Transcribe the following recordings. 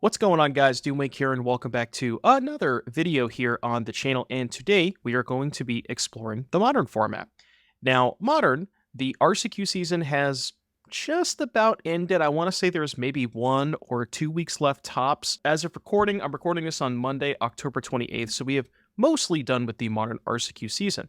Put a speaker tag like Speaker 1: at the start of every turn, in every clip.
Speaker 1: What's going on, guys? Doomwake here, and welcome back to another video here on the channel. And today we are going to be exploring the Modern format. Now, Modern, the RCQ season has just about ended. I want to say there's maybe 1 or 2 weeks left tops. As of recording, I'm recording this on Monday, October 28th, so we have mostly done with the Modern RCQ season.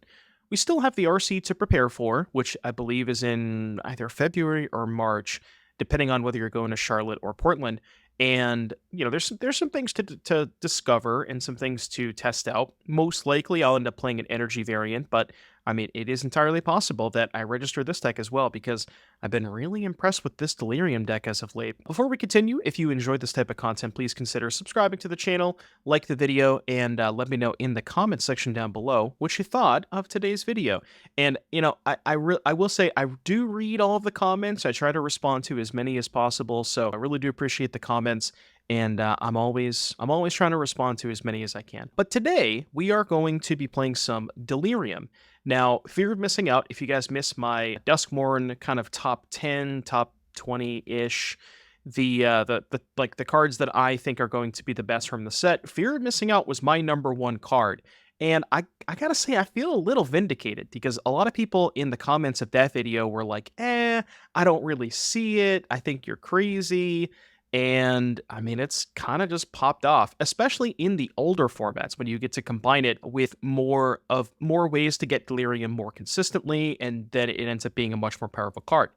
Speaker 1: We still have the RC to prepare for, which I believe is in either February or March, depending on whether you're going to Charlotte or Portland. And there's some things to discover and some things to test out. Most likely, I'll end up playing an energy variant, but I mean, it is entirely possible that I register this deck as well because I've been really impressed with this Delirium deck as of late. Before we continue, if you enjoyed this type of content, please consider subscribing to the channel, like the video, and let me know in the comment section down below what you thought of today's video. And I will say I do read all of the comments. I try to respond to as many as possible, so I really do appreciate the comments. And I'm always trying to respond to as many as I can. But today we are going to be playing some Delirium. Now, fear of missing out. If you guys miss my Duskmourn kind of top 10, top 20-ish, the cards that I think are going to be the best from the set, fear of missing out was my #1 card. And I gotta say, I feel a little vindicated because a lot of people in the comments of that video were like, I don't really see it. I think you're crazy. And I mean, it's kind of just popped off, especially in the older formats when you get to combine it with more ways to get Delirium more consistently, and then it ends up being a much more powerful card.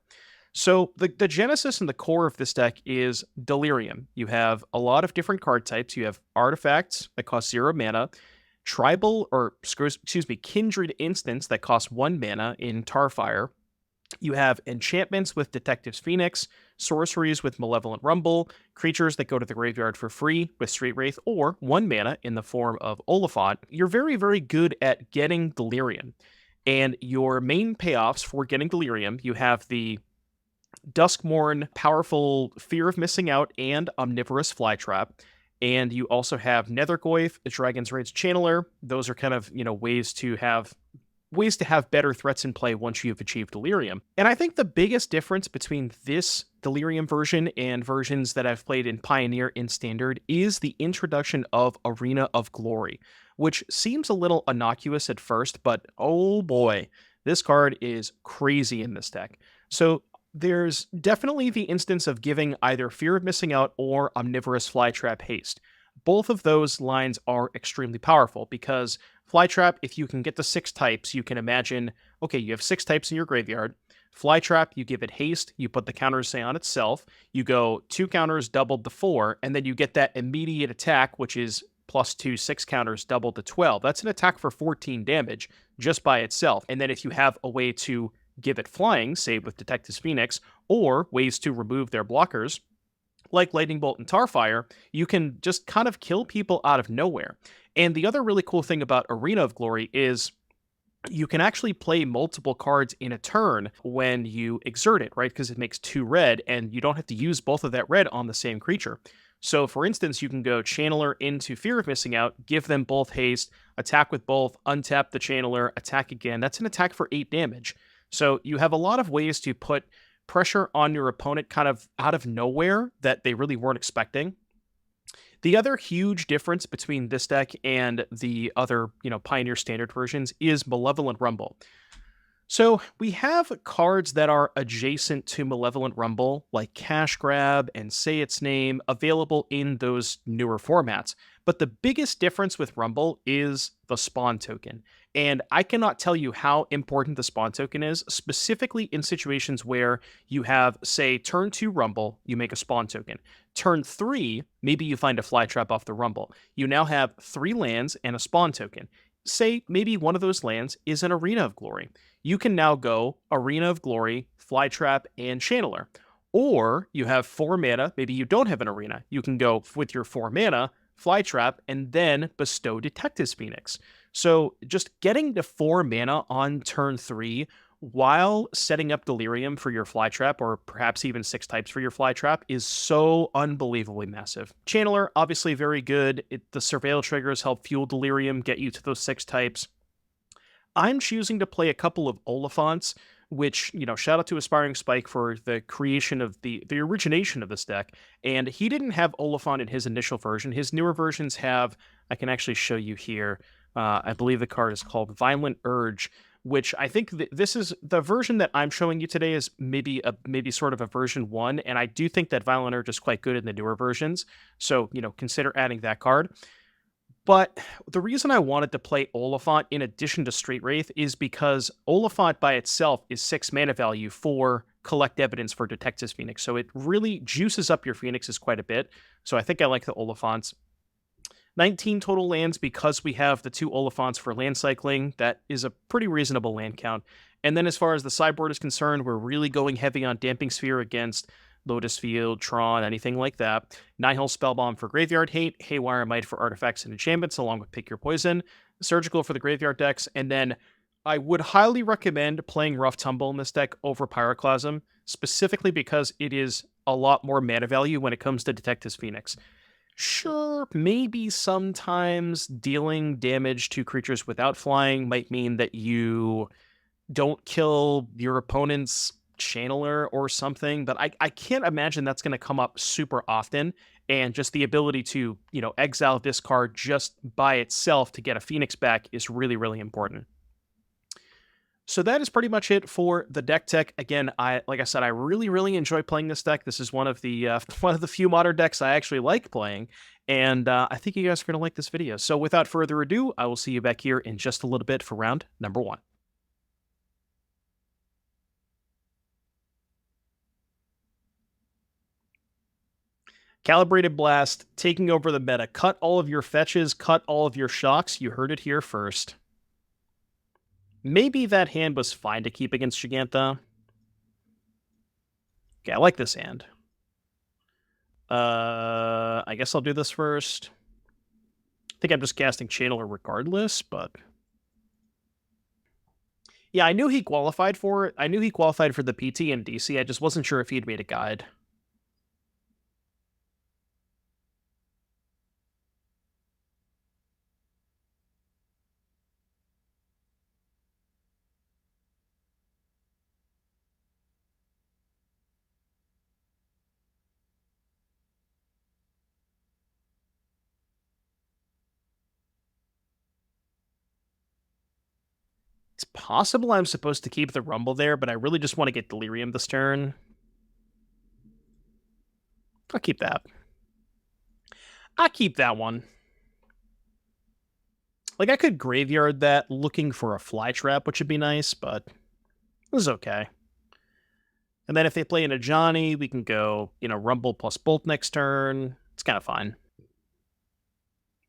Speaker 1: So the genesis and the core of this deck is Delirium. You have a lot of different card types. You have artifacts that cost 0 mana, kindred instants that cost 1 mana in Tarfire. You have enchantments with Detective's Phoenix, sorceries with Malevolent Rumble, creatures that go to the graveyard for free with Street Wraith, or 1 mana in the form of Oliphant. You're very, very good at getting Delirium. And your main payoffs for getting Delirium, you have the Duskmourn, powerful Fear of Missing Out, and Omnivorous Flytrap. And you also have Nethergoyf, the Dragon's Rage Channeler. Those are kind of, ways to have better threats in play once you've achieved Delirium. And I think the biggest difference between this Delirium version and versions that I've played in Pioneer and Standard is the introduction of Arena of Glory, which seems a little innocuous at first, but oh boy, this card is crazy in this deck. So there's definitely the instance of giving either Fear of Missing Out or Omnivorous Flytrap haste. Both of those lines are extremely powerful because Flytrap, if you can get the 6 types, you can imagine, okay, you have 6 types in your graveyard. Flytrap, you give it haste, you put the counters, say, on itself, you go 2 counters doubled to 4, and then you get that immediate attack, which is +2 6 counters doubled to 12. That's an attack for 14 damage just by itself. And then if you have a way to give it flying, say with Detective's Phoenix, or ways to remove their blockers, like Lightning Bolt and Tarfire, you can just kind of kill people out of nowhere. And the other really cool thing about Arena of Glory is you can actually play multiple cards in a turn when you exert it, right? Because it makes 2 red, and you don't have to use both of that red on the same creature. So, for instance, you can go Channeler into Fear of Missing Out, give them both haste, attack with both, untap the Channeler, attack again. That's an attack for 8 damage. So you have a lot of ways to put pressure on your opponent kind of out of nowhere that they really weren't expecting. The other huge difference between this deck and the other, Pioneer Standard versions is Malevolent Rumble. So we have cards that are adjacent to Malevolent Rumble, like Cash Grab and Say Its Name, available in those newer formats. But the biggest difference with Rumble is the spawn token. And I cannot tell you how important the spawn token is, specifically in situations where you have, say, turn 2 Rumble, you make a spawn token. Turn 3, maybe you find a Flytrap off the Rumble. You now have 3 lands and a spawn token. Say maybe one of those lands is an Arena of Glory. You can now go Arena of Glory, Flytrap, and Channeler. Or you have 4 mana, maybe you don't have an Arena. You can go with your 4 mana, Flytrap, and then bestow Detective's Phoenix. So just getting to 4 mana on turn 3 while setting up Delirium for your Flytrap, or perhaps even 6 types for your Flytrap, is so unbelievably massive. Channeler, obviously very good. The Surveil triggers help fuel Delirium, get you to those 6 types. I'm choosing to play a couple of Oliphants which, shout out to Aspiring Spike for the creation of the origination of this deck. And he didn't have Oliphant in his initial version. His newer versions have, I can actually show you here. I believe the card is called Violent Urge, which I think this is the version that I'm showing you today is maybe sort of a version 1. And I do think that Violent Urge is quite good in the newer versions. So, consider adding that card. But the reason I wanted to play Oliphant in addition to Street Wraith is because Oliphant by itself is 6 mana value for Collect Evidence for Detectives Phoenix. So it really juices up your Phoenixes quite a bit. So I think I like the Oliphants. 19 total lands because we have the 2 Oliphants for land cycling. That is a pretty reasonable land count. And then as far as the sideboard is concerned, we're really going heavy on Damping Sphere against Lotus Field, Tron, anything like that. Nihil Spellbomb for Graveyard Hate, Haywire Mite for Artifacts and Enchantments, along with Pick Your Poison, Surgical for the Graveyard decks, and then I would highly recommend playing Rough Tumble in this deck over Pyroclasm, specifically because it is a lot more mana value when it comes to Detectives Phoenix. Sure, maybe sometimes dealing damage to creatures without flying might mean that you don't kill your opponent's channeler or something, but I can't imagine that's going to come up super often. And just the ability to, exile this card just by itself to get a Phoenix back is really, really important. So that is pretty much it for the deck tech. Again, like I said, I really, really enjoy playing this deck. This is one of the few modern decks I actually like playing, and I think you guys are going to like this video. So without further ado, I will see you back here in just a little bit for round number 1. Calibrated Blast, taking over the meta. Cut all of your fetches, cut all of your shocks. You heard it here first. Maybe that hand was fine to keep against Gigantha. Okay, I like this hand. I guess I'll do this first. I think I'm just casting Channeler regardless, but... yeah, I knew he qualified for it. I knew he qualified for the PT and DC. I just wasn't sure if he'd made a guide. It's possible I'm supposed to keep the Rumble there, but I really just want to get Delirium this turn. I'll keep that. I'll keep that one. Like, I could graveyard that looking for a Flytrap, which would be nice, but this is okay. And then if they play in a Johnny, we can go, Rumble plus Bolt next turn. It's kind of fine.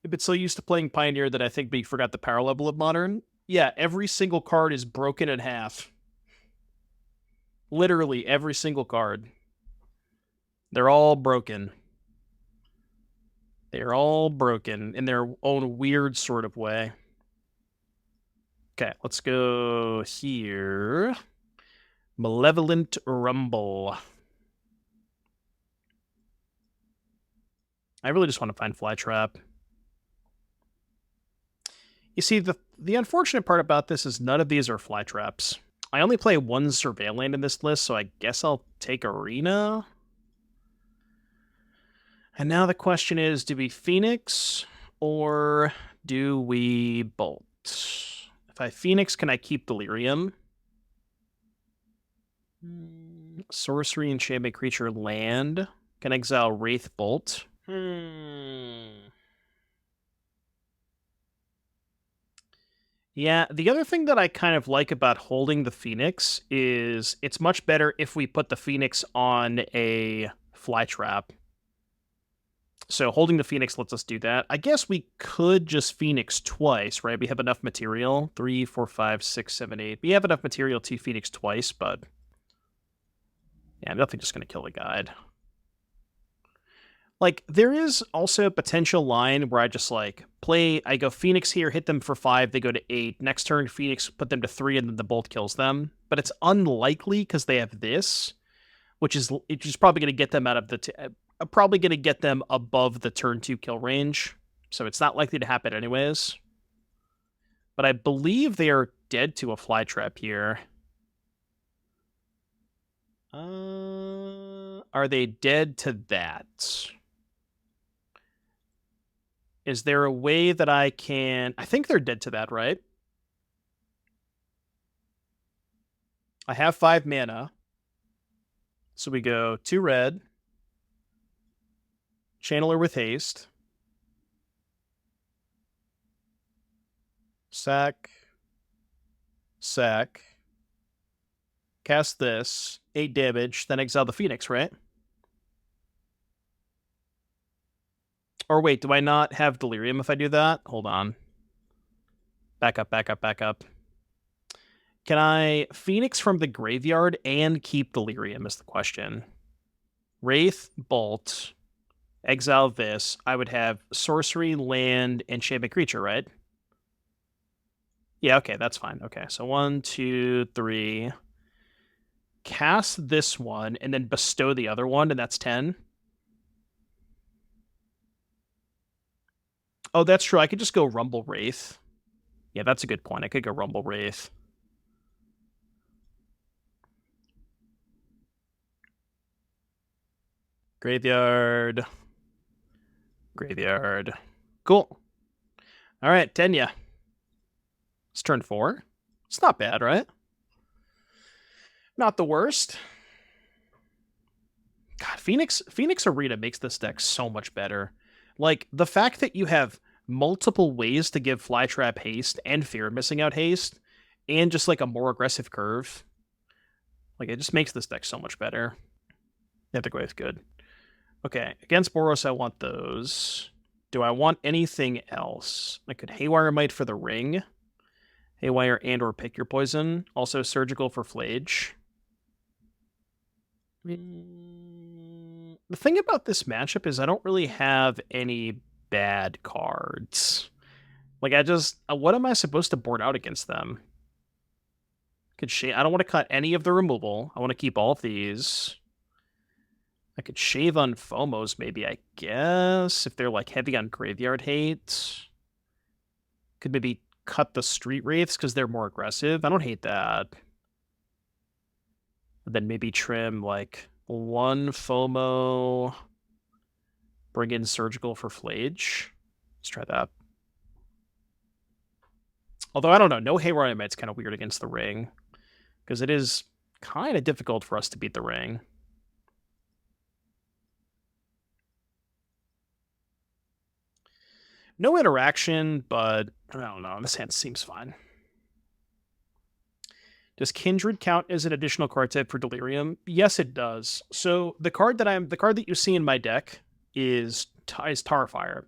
Speaker 1: I've been so used to playing Pioneer that I think we forgot the power level of Modern. Yeah, every single card is broken in half. Literally every single card. They're all broken. They're all broken in their own weird sort of way. Okay, let's go here. Malevolent Rumble. I really just want to find Flytrap. You see, the unfortunate part about this is none of these are Flytraps. I only play one Surveil land in this list, so I guess I'll take Arena. And now the question is, do we Phoenix or do we Bolt? If I Phoenix, can I keep Delirium? Sorcery, enchantment, creature, land. Can exile Wraith Bolt. Yeah, the other thing that I kind of like about holding the Phoenix is it's much better if we put the Phoenix on a Flytrap. So holding the Phoenix lets us do that. I guess we could just Phoenix twice, right? We have enough material. 3, 4, 5, 6, 7, 8. We have enough material to Phoenix twice, but... yeah, I'm definitely just going to kill the guide. Like, there is also a potential line where I just, I go Phoenix here, hit them for 5, they go to 8. Next turn, Phoenix, put them to 3, and then the Bolt kills them. But it's unlikely because they have this, which is probably going to get them out of the... probably going to get them above the turn 2 kill range. So it's not likely to happen anyways. But I believe they are dead to a Flytrap here. Are they dead to that? Is there a way that I can... I think they're dead to that, right? I have 5 mana. So we go 2 red. Channeler with haste. Sack. Sack. Cast this. 8 damage. Then exile the Phoenix, right? Or wait, do I not have Delirium if I do that? Hold on. Back up, back up, back up. Can I Phoenix from the graveyard and keep Delirium is the question. Wraith, Bolt, exile this. I would have sorcery, land, enchantment creature, right? Yeah, okay, that's fine. Okay, so 1, 2, 3. Cast this one, and then bestow the other one, and that's 10. Oh, that's true. I could just go Rumble Wraith. Yeah, that's a good point. I could go Rumble Wraith. Graveyard. Graveyard. Cool. All right, Tenya. It's turn 4. It's not bad, right? Not the worst. God, Phoenix Arena makes this deck so much better. Like, the fact that you have multiple ways to give Flytrap haste and Fear of Missing Out haste, and just like a more aggressive curve. Like, it just makes this deck so much better. Nethergoyf good. Okay, against Boros, I want those. Do I want anything else? I could Haywire Mite for the ring. Haywire and or pick your poison. Also Surgical for Flage. The thing about this matchup is I don't really have any bad cards. Like, I just... what am I supposed to board out against them? I don't want to cut any of the removal. I want to keep all of these. I could shave on FOMOs, maybe, I guess, if they're, like, heavy on graveyard hate. Could maybe cut the Street Wraiths because they're more aggressive. I don't hate that. But then maybe trim, like, 1 FOMO, bring in Surgical for Flage. Let's try that. Although, I don't know. No Haywire Mite's kind of weird against the ring, because it is kind of difficult for us to beat the ring. No interaction, but I don't know. This hand seems fine. Does Kindred count as an additional card type for Delirium? Yes, it does. So the card that you see in my deck is Tarfire.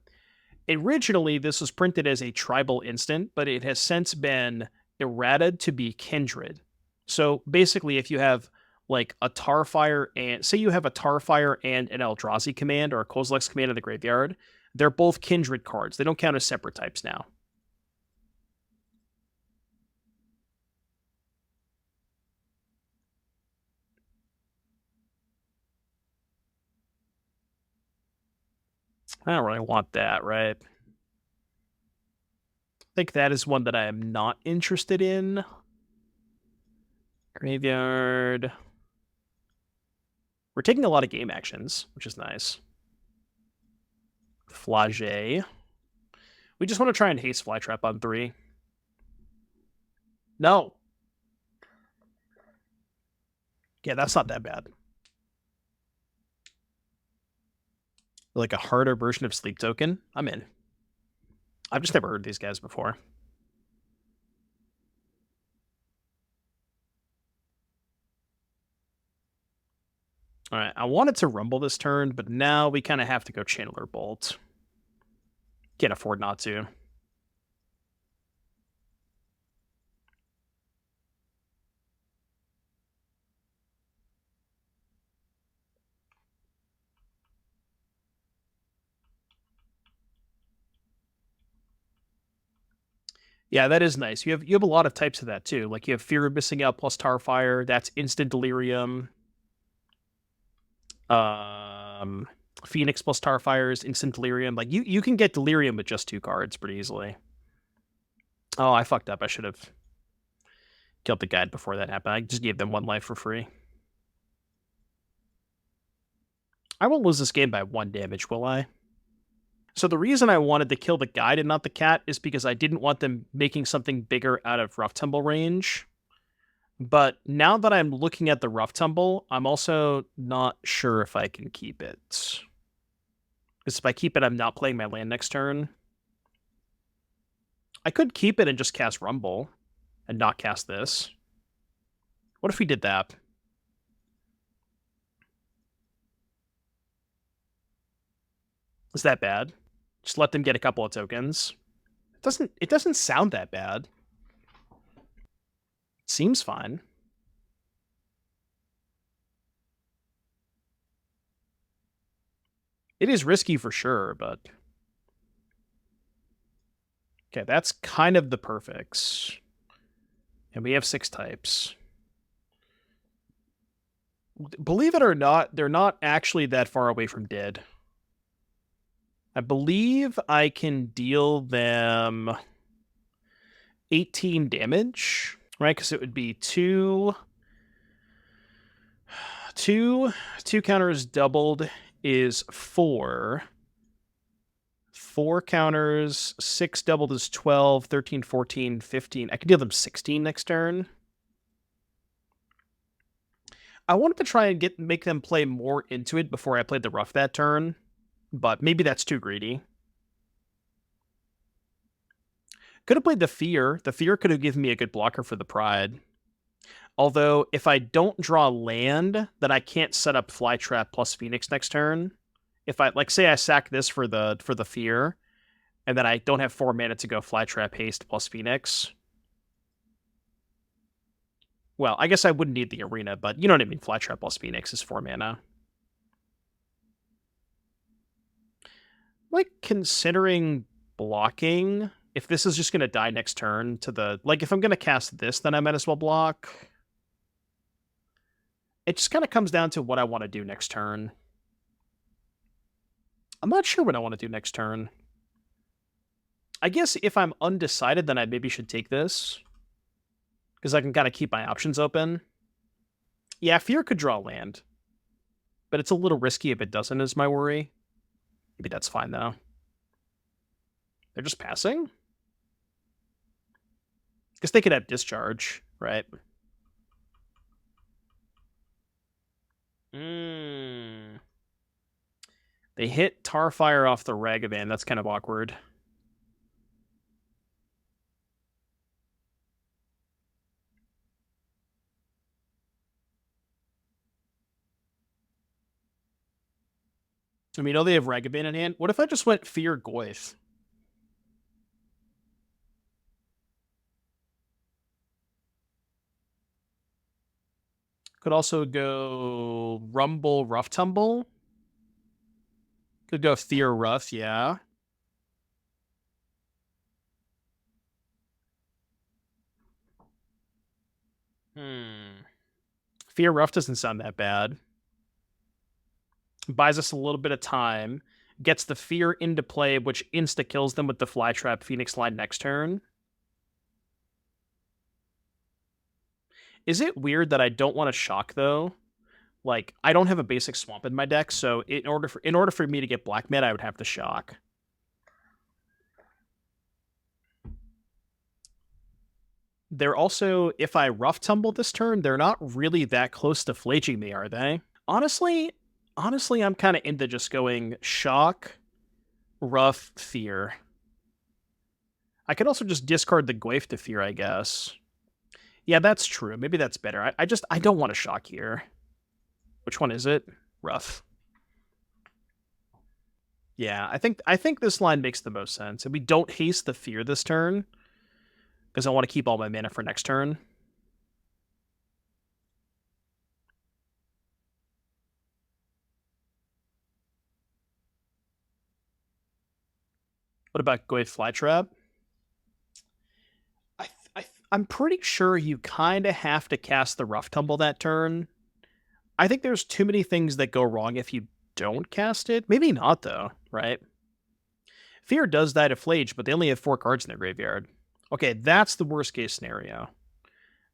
Speaker 1: Originally, this was printed as a tribal instant, but it has since been errated to be Kindred. So basically, if you have like a Tarfire and say you have a Tarfire and an Eldrazi command or a Kozilek's command in the graveyard, they're both Kindred cards. They don't count as separate types now. I don't really want that, right? I think that is one that I am not interested in. Graveyard. We're taking a lot of game actions, which is nice. Flage. We just want to try and haste Flytrap on 3. No. Yeah, that's not that bad. Like a harder version of Sleep Token? I'm in. I've just never heard these guys before. Alright, I wanted to Rumble this turn, but now we kind of have to go Channeler Bolt. Can't afford not to. Yeah, that is nice. You have a lot of types of that too. Like you have Fear of Missing Out plus Tarfire. That's instant Delirium. Phoenix plus Tarfire is instant Delirium. Like you can get Delirium with just 2 cards pretty easily. Oh, I fucked up. I should have killed the guide before that happened. I just gave them 1 life for free. I won't lose this game by 1 damage, will I? So the reason I wanted to kill the guide and not the cat is because I didn't want them making something bigger out of Rough Tumble range. But now that I'm looking at the Rough Tumble, I'm also not sure if I can keep it. Because if I keep it, I'm not playing my land next turn. I could keep it and just cast Rumble and not cast this. What if we did that? Is that bad? Just let them get a couple of tokens. It doesn't sound that bad. It seems fine. It is risky for sure, but... Okay, that's kind of the perfects. And we have 6 types. Believe it or not, they're not actually that far away from dead. I believe I can deal them 18 damage, right? Because it would be two counters doubled is 4. 4 counters, 6 doubled is 12, 13, 14, 15. I can deal them 16 next turn. I wanted to try and make them play more into it before I played the rough that turn, but maybe that's too greedy. Could have played the Fear. The Fear could have given me a good blocker for the Pride. Although, if I don't draw land, then I can't set up Flytrap plus Phoenix next turn. If I, like, say I sack this for the Fear, and then I don't have 4 mana to go Flytrap Haste plus Phoenix. Well, I guess I wouldn't need the Arena, but you know what I mean. Flytrap plus Phoenix is 4 mana. Like, considering blocking, if this is just going to die next turn to the... Like, if I'm going to cast this, then I might as well block. It just kind of comes down to what I want to do next turn. I'm not sure what I want to do next turn. I guess if I'm undecided, then I maybe should take this. Because I can kind of keep my options open. Yeah, Fear could draw land. But it's a little risky if it doesn't, is my worry. Maybe that's fine, though. They're just passing? Guess they could have Discharge, right? They hit Tarfire off the Ragavan. That's kind of awkward. I mean, they have Ragavan in hand. What if I just went Fear Goyf? Could also go Rumble, Rough Tumble. Could go Fear Rough, yeah. Fear Rough doesn't sound that bad. Buys us a little bit of time. Gets the Fear into play, which insta-kills them with the Flytrap Phoenix line next turn. Is it weird that I don't want to shock, though? Like, I don't have a basic swamp in my deck, so in order for me to get black mana, I would have to shock. They're also, if I Rough Tumble this turn, they're not really that close to flaging me, are they? Honestly, I'm kind of into just going Shock, Rough, Fear. I could also just discard the Goyf to Fear, I guess. Yeah, that's true. Maybe that's better. I don't want to Shock here. Which one is it? Rough. Yeah, I think this line makes the most sense. And we don't haste the Fear this turn, because I want to keep all my mana for next turn. What about Goyf Flytrap? I'm pretty sure you kind of have to cast the Rough Tumble that turn. I think there's too many things that go wrong if you don't cast it. Maybe not, though, right? Fear does die to Flage, but they only have 4 cards in their graveyard. Okay, that's the worst case scenario.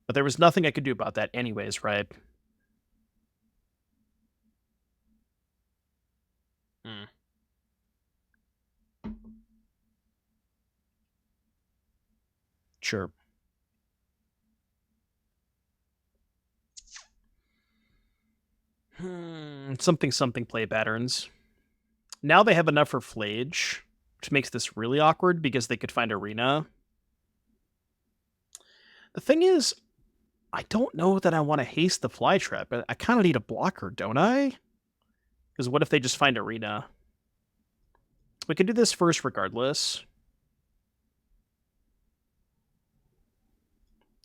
Speaker 1: But there was nothing I could do about that anyways, right? Sure. Something play patterns. Now they have enough for Flage, which makes this really awkward because they could find Arena. The thing is, I don't know that I want to haste the Flytrap. I kind of need a blocker, don't I? Because what if they just find Arena? We can do this first regardless.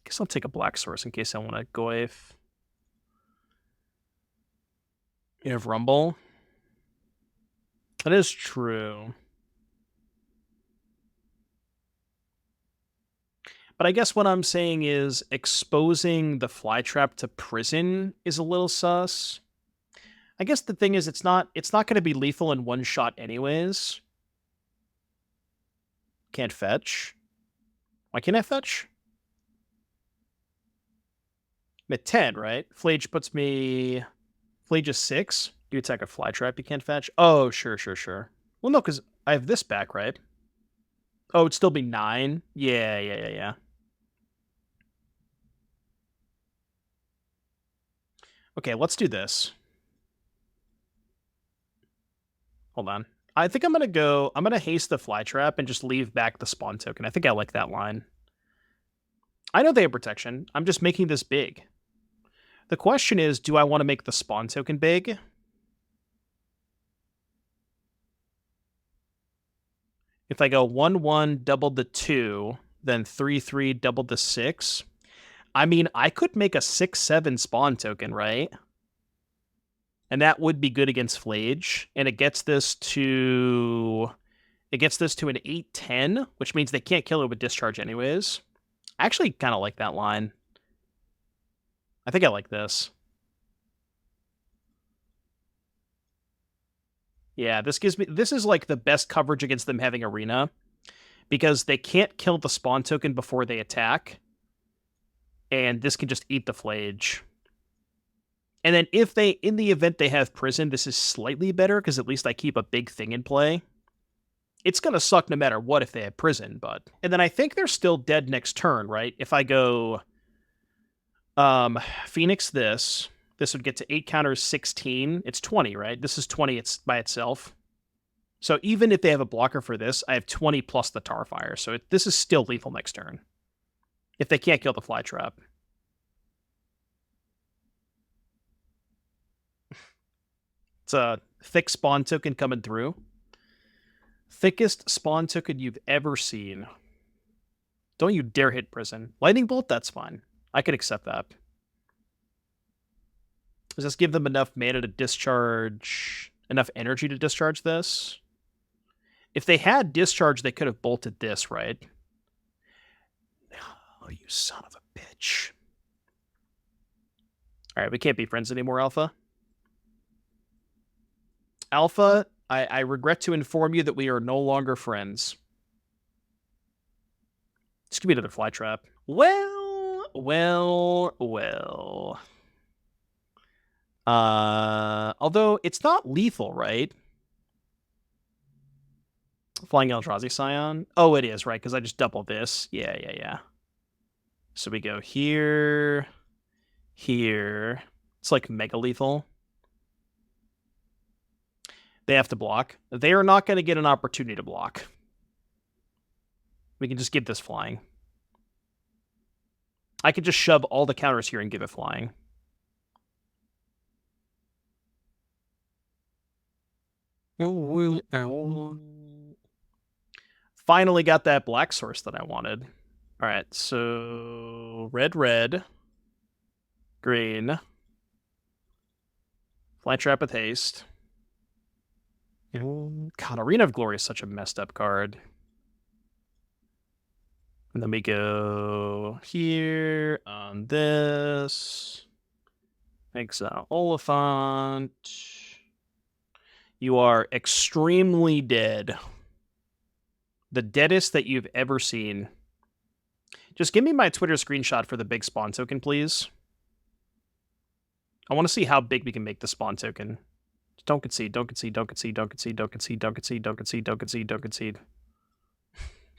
Speaker 1: Guess I'll take a black source in case I want to Goyf. You have Rumble. That is true. But I guess what I'm saying is exposing the Flytrap to prison is a little sus. I guess the thing is it's not going to be lethal in one shot anyways. Can't fetch. Why can't I fetch? I'm at 10, right? Flage puts me... Flage is 6. You attack a Flytrap, you can't fetch. Oh, sure. Well, no, because I have this back, right? Oh, it'd still be 9? Yeah. Okay, let's do this. Hold on. I think I'm going to haste the Flytrap and just leave back the spawn token. I think I like that line. I know they have protection. I'm just making this big. The question is, do I want to make the spawn token big? If I go 1-1, double the 2, then 3-3, double the 6. I mean, I could make a 6-7 spawn token, right? And that would be good against Flage. And it gets this to an 8-10, which means they can't kill it with discharge anyways. I actually kind of like that line. I think I like this. Yeah, this is like the best coverage against them having Arena, because they can't kill the spawn token before they attack, and this can just eat the Flage. And then if they, in the event they have prison, this is slightly better, because at least I keep a big thing in play. It's going to suck no matter what if they have prison, but... And then I think they're still dead next turn, right? If I go... Phoenix this would get to 8 counters, 16. It's 20, right? This is 20 it's by itself. So even if they have a blocker for this, I have 20 plus the Tarfire. So this is still lethal next turn. If they can't kill the Flytrap. It's a thick spawn token coming through. Thickest spawn token you've ever seen. Don't you dare hit prison. Lightning Bolt, that's fine. I could accept that. Does this give them enough mana to discharge, enough energy to discharge this? If they had discharge, they could have bolted this, right? Oh, you son of a bitch. All right, we can't be friends anymore, Alpha. Alpha, I regret to inform you that we are no longer friends. This could be another Flytrap. Well. Although it's not lethal, right? Flying Eldrazi Scion. Oh, it is, right? Because I just double this. Yeah. So we go here. It's like mega lethal. They have to block. They are not going to get an opportunity to block. We can just give this flying. I could just shove all the counters here and give it flying. Finally got that black source that I wanted. All right, so red, green, Flytrap with haste. God, Arena of Glory is such a messed up card. And then we go here on this. Exile Oliphant. You are extremely dead. The deadest that you've ever seen. Just give me my Twitter screenshot for the big spawn token, please. I want to see how big we can make the spawn token. Don't concede, don't concede, don't concede, don't concede, don't concede, don't concede, don't concede, don't concede, don't concede.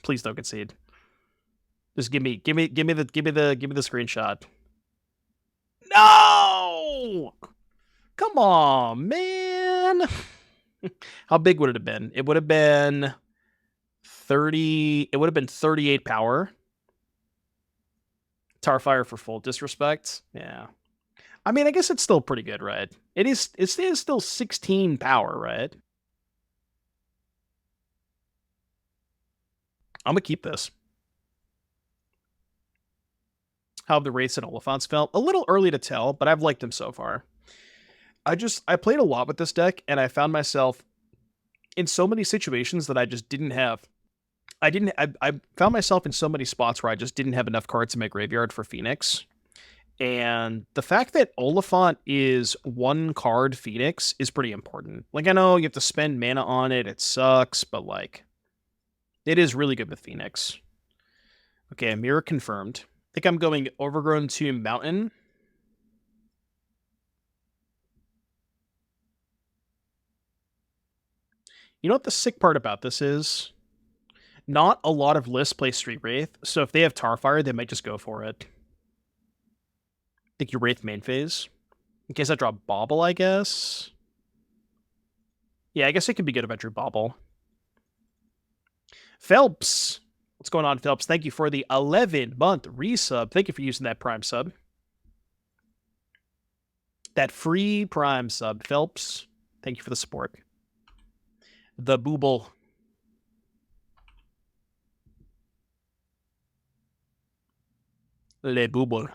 Speaker 1: Please don't concede. Just give me the screenshot. No! Come on, man. How big would it have been? It would have been 30. It would have been 38 power. Tarfire for full disrespect. Yeah. I mean, I guess it's still pretty good, right? It is still 16 power, right? I'm gonna keep this. How have the Wraiths and Oliphants felt? A little early to tell, but I've liked them so far. I played a lot with this deck, and I found myself in so many situations that I just didn't have. I found myself in so many spots where I just didn't have enough cards in my graveyard for Phoenix. And the fact that Oliphant is one card Phoenix is pretty important. Like, I know you have to spend mana on it, it sucks, but like, it is really good with Phoenix. Okay, Mirror confirmed. I think I'm going Overgrown Tomb Mountain. You know what the sick part about this is? Not a lot of lists play Street Wraith, so if they have Tarfire, they might just go for it. I think your Wraith main phase. In case I draw Bauble, I guess. Yeah, I guess it could be good if I drew Bauble. Phelps. What's going on, Phelps? Thank you for the 11-month resub. Thank you for using that Prime sub. That free Prime sub, Phelps. Thank you for the support. The Bauble. Le Bauble.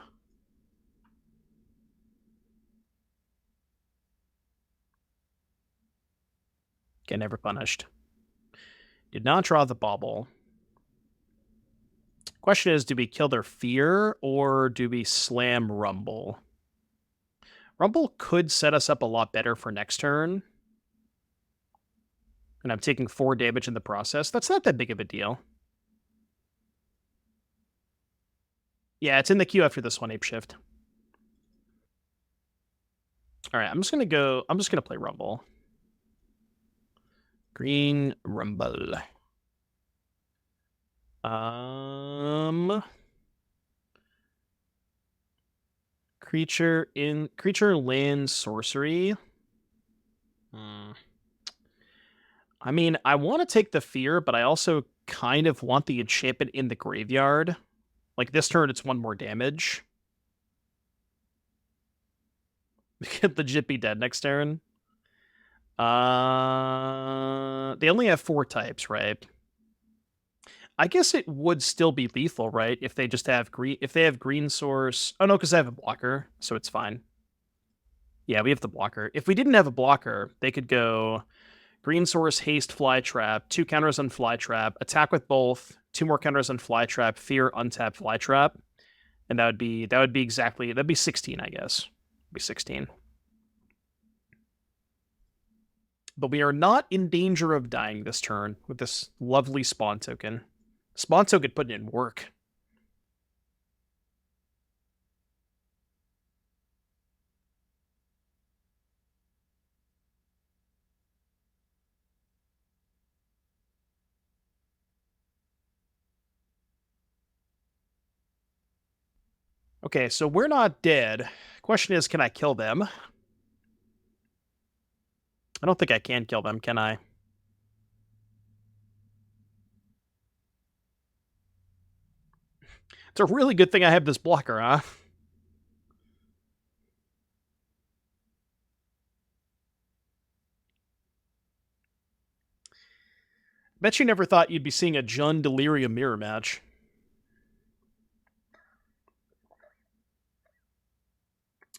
Speaker 1: Get never punished. Did not draw the Bauble. Question is, do we kill their fear or do we slam Rumble? Rumble could set us up a lot better for next turn. And I'm taking 4 damage in the process. That's not that big of a deal. Yeah, it's in the queue after this one, Apeshift. Alright, I'm just gonna play Rumble. Green Rumble. Creature land sorcery. I mean, I want to take the fear, but I also kind of want the enchantment in the graveyard. Like this turn, it's 1 more damage. Legit be dead next turn. They only have 4 types, right? I guess it would still be lethal, right? If they just have green, if they have green source. Oh no, because I have a blocker, so it's fine. Yeah, we have the blocker. If we didn't have a blocker, they could go green source, haste, Flytrap, 2 counters on Flytrap, attack with both, 2 more counters on Flytrap, fear, untap, Flytrap, and that'd be 16, I guess. It'd be 16. But we are not in danger of dying this turn with this lovely spawn token. Spawn token putting in work. Okay, so we're not dead. Question is, can I kill them? I don't think I can kill them, can I? It's a really good thing I have this blocker, huh? Bet you never thought you'd be seeing a Jund Delirium mirror match.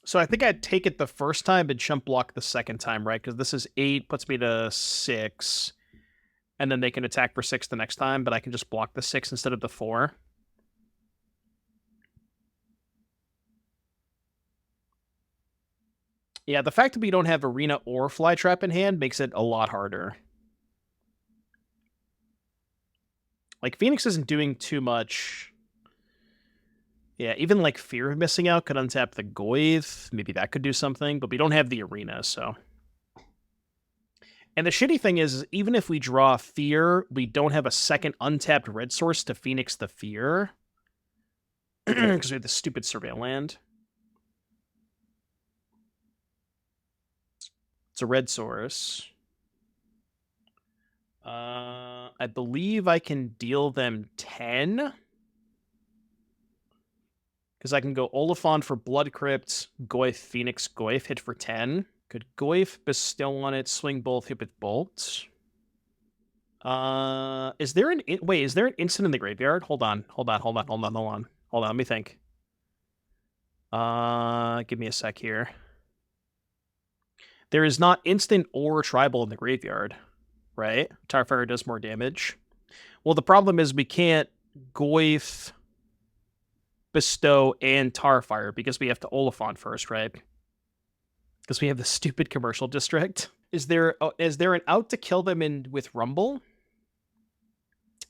Speaker 1: So I think I'd take it the first time and chump block the second time, right? Because this is 8, puts me to 6. And then they can attack for 6 the next time, but I can just block the 6 instead of the 4. Yeah, the fact that we don't have Arena or Flytrap in hand makes it a lot harder. Like, Phoenix isn't doing too much. Yeah, even like Fear of Missing Out could untap the Goyf. Maybe that could do something, but we don't have the Arena, so. And the shitty thing is, even if we draw Fear, we don't have a second untapped red source to Phoenix the Fear. Because we have the stupid Surveil land. It's a red source. I believe I can deal them 10. Because I can go Oliphant for Blood Crypt, Goyf, Phoenix, Goyf, hit for 10. Could Goyf bestow on it, swing both, hit with Bolt? Is there an instant in the graveyard? Hold on, let me think. Give me a sec here. There is not instant or tribal in the graveyard, right? Tarfire does more damage. Well, the problem is we can't Goyf, bestow, and Tarfire because we have to Oliphant first, right? Because we have the stupid commercial district. Is there an out to kill them in with Rumble?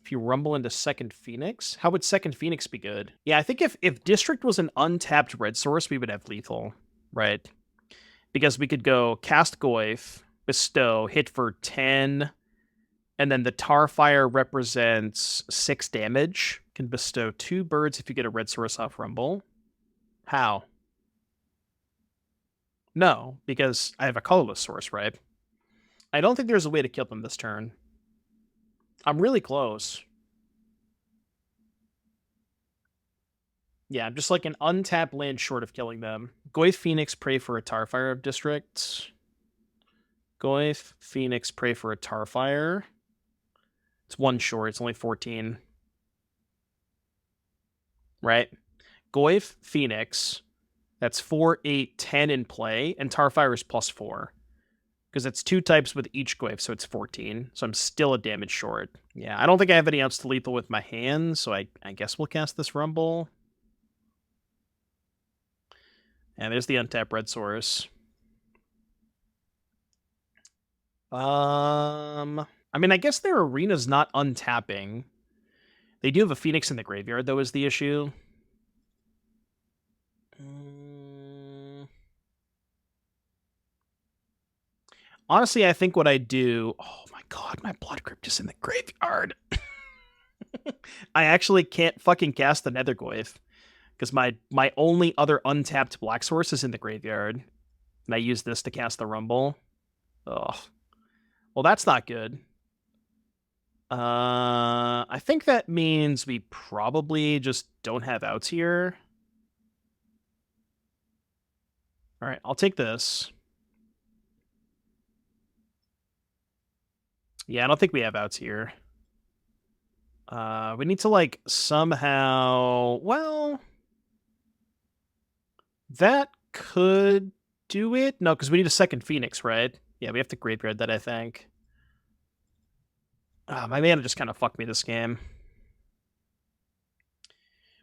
Speaker 1: If you Rumble into second Phoenix? How would second Phoenix be good? Yeah, I think if District was an untapped red source, we would have lethal, right? Because we could go cast Goyf, bestow, hit for 10, and then the Tarfire represents 6 damage. Can bestow 2 birds if you get a red source off Rumble. How? No, because I have a colorless source, right? I don't think there's a way to kill them this turn. I'm really close. Yeah, I'm just like an untapped land short of killing them. Goyf, Phoenix, pray for a Tarfire of District. Goyf, Phoenix, pray for a Tarfire. It's 1 short, it's only 14. Right? Goyf, Phoenix. That's 4, 8, 10 in play, and Tarfire is +4. Because it's 2 types with each Goyf, so it's 14. So I'm still a damage short. Yeah, I don't think I have any outs to lethal with my hand, so I guess we'll cast this Rumble. And there's the untapped red source. I mean, I guess their arena's not untapping. They do have a Phoenix in the graveyard, though, is the issue. Honestly, I think what I do... Oh my god, my Blood Crypt is in the graveyard. I actually can't fucking cast the Nethergoyf. Because my only other untapped black source is in the graveyard. And I use this to cast the Rumble. Ugh. Well, that's not good. I think that means we probably just don't have outs here. Alright, I'll take this. Yeah, I don't think we have outs here. We need to, like, somehow... Well... That could do it? No, because we need a second Phoenix, right? Yeah, we have to graveyard that, I think. My mana just kind of fucked me this game.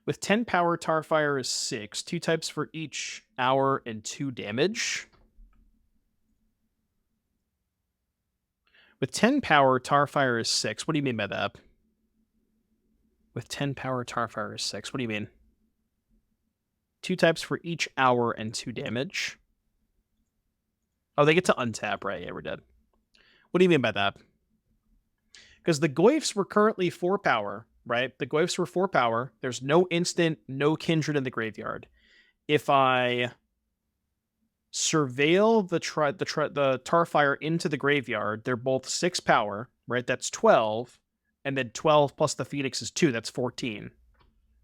Speaker 1: With 10 power, Tarfire is 6. 2 types for each hour and 2 damage. With 10 power, Tarfire is 6. What do you mean by that? With 10 power, Tarfire is 6. What do you mean? 2 types for each hour and 2 damage. Oh, they get to untap, right? Yeah, we're dead. What do you mean by that? Because the Goyfs were currently 4 power, right? The Goyfs were 4 power. There's no instant, no kindred in the graveyard. If I surveil the Tarfire into the graveyard, they're both 6 power, right? That's 12. And then 12 plus the Phoenix is 2. That's 14,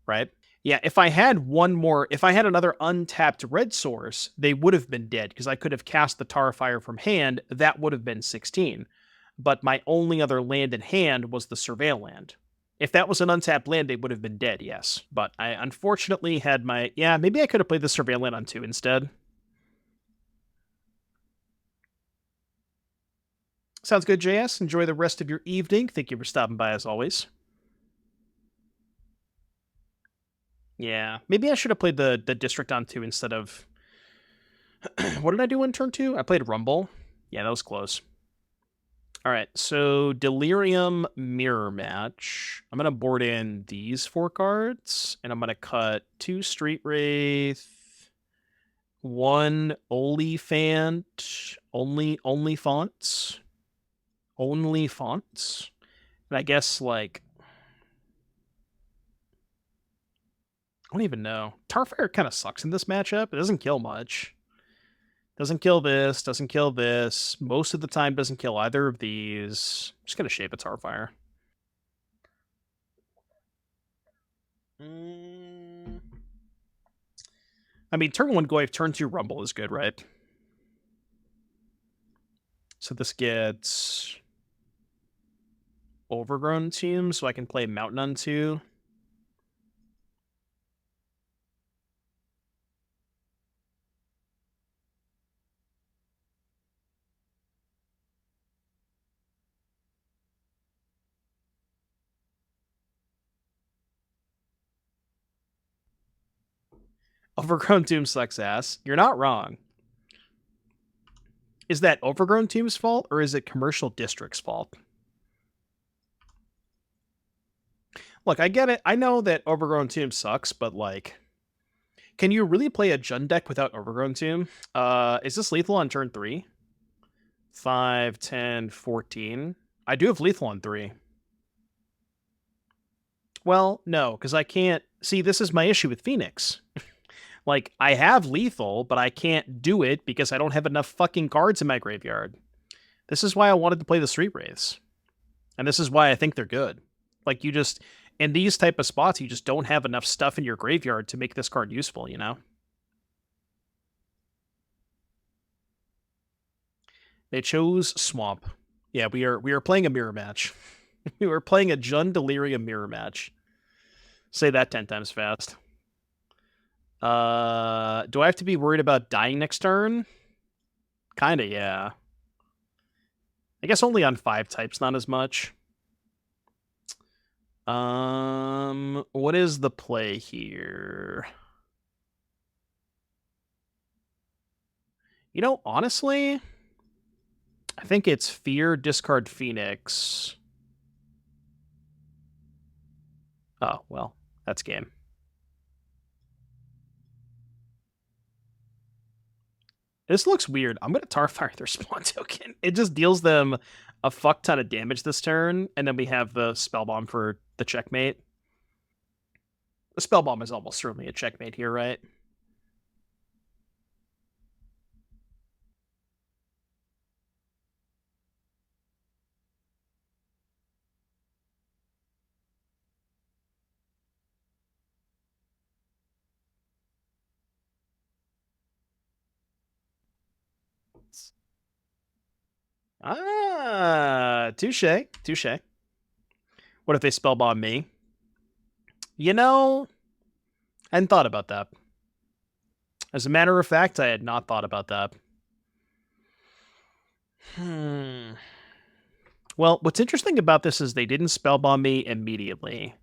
Speaker 1: right? Yeah, if I had another untapped red source, they would have been dead, because I could have cast the Tarfire from hand. That would have been 16. But my only other land in hand was the Surveil land. If that was an untapped land, they would have been dead, yes. But I unfortunately had my... Yeah, maybe I could have played the Surveil land on 2 instead. Sounds good, JS. Enjoy the rest of your evening. Thank you for stopping by, as always. Yeah, maybe I should have played the District on 2 instead of... What did I do in turn 2? I played Rumble. Yeah, that was close. Alright, so Delirium Mirror Match. I'm going to board in these 4 cards, and I'm going to cut 2 Street Wraith, 1 Oliphant, only fonts. Only fonts? And I guess, like... I don't even know. Tarfire kind of sucks in this matchup. It doesn't kill much. Doesn't kill this, doesn't kill this. Most of the time doesn't kill either of these. I'm just going to shape a Tarfire. I mean, turn 1 Goyf, turn 2 Rumble is good, right? So this gets Overgrown Tomb, so I can play Mountain on 2. Overgrown Tomb sucks ass. You're not wrong. Is that Overgrown Tomb's fault, or is it Commercial District's fault? Look, I get it. I know that Overgrown Tomb sucks, but, like, can you really play a Jund deck without Overgrown Tomb? Is this lethal on turn 3? 5, 10, 14. I do have lethal on 3. Well, no, because I can't... See, this is my issue with Phoenix. Like, I have lethal, but I can't do it because I don't have enough fucking cards in my graveyard. This is why I wanted to play the Street Wraiths. And this is why I think they're good. Like, you just... In these type of spots, you just don't have enough stuff in your graveyard to make this card useful, you know? They chose Swamp. Yeah, we are playing a mirror match. We were playing a Jund Delirium mirror match. Say that 10 times fast. Do I have to be worried about dying next turn? Kinda, yeah. I guess only on 5 types, not as much. What is the play here? You know, honestly, I think it's Fear, discard Phoenix. Oh, well, that's game. This looks weird. I'm going to Tarfire their Spawn token. It just deals them a fuck ton of damage this turn, and then we have the Spellbomb for the checkmate. The Spellbomb is almost certainly a checkmate here, right? Touche, touche. What if they Spellbomb me? You know, I hadn't thought about that. As a matter of fact, I had not thought about that. Well, what's interesting about this is they didn't Spellbomb me immediately.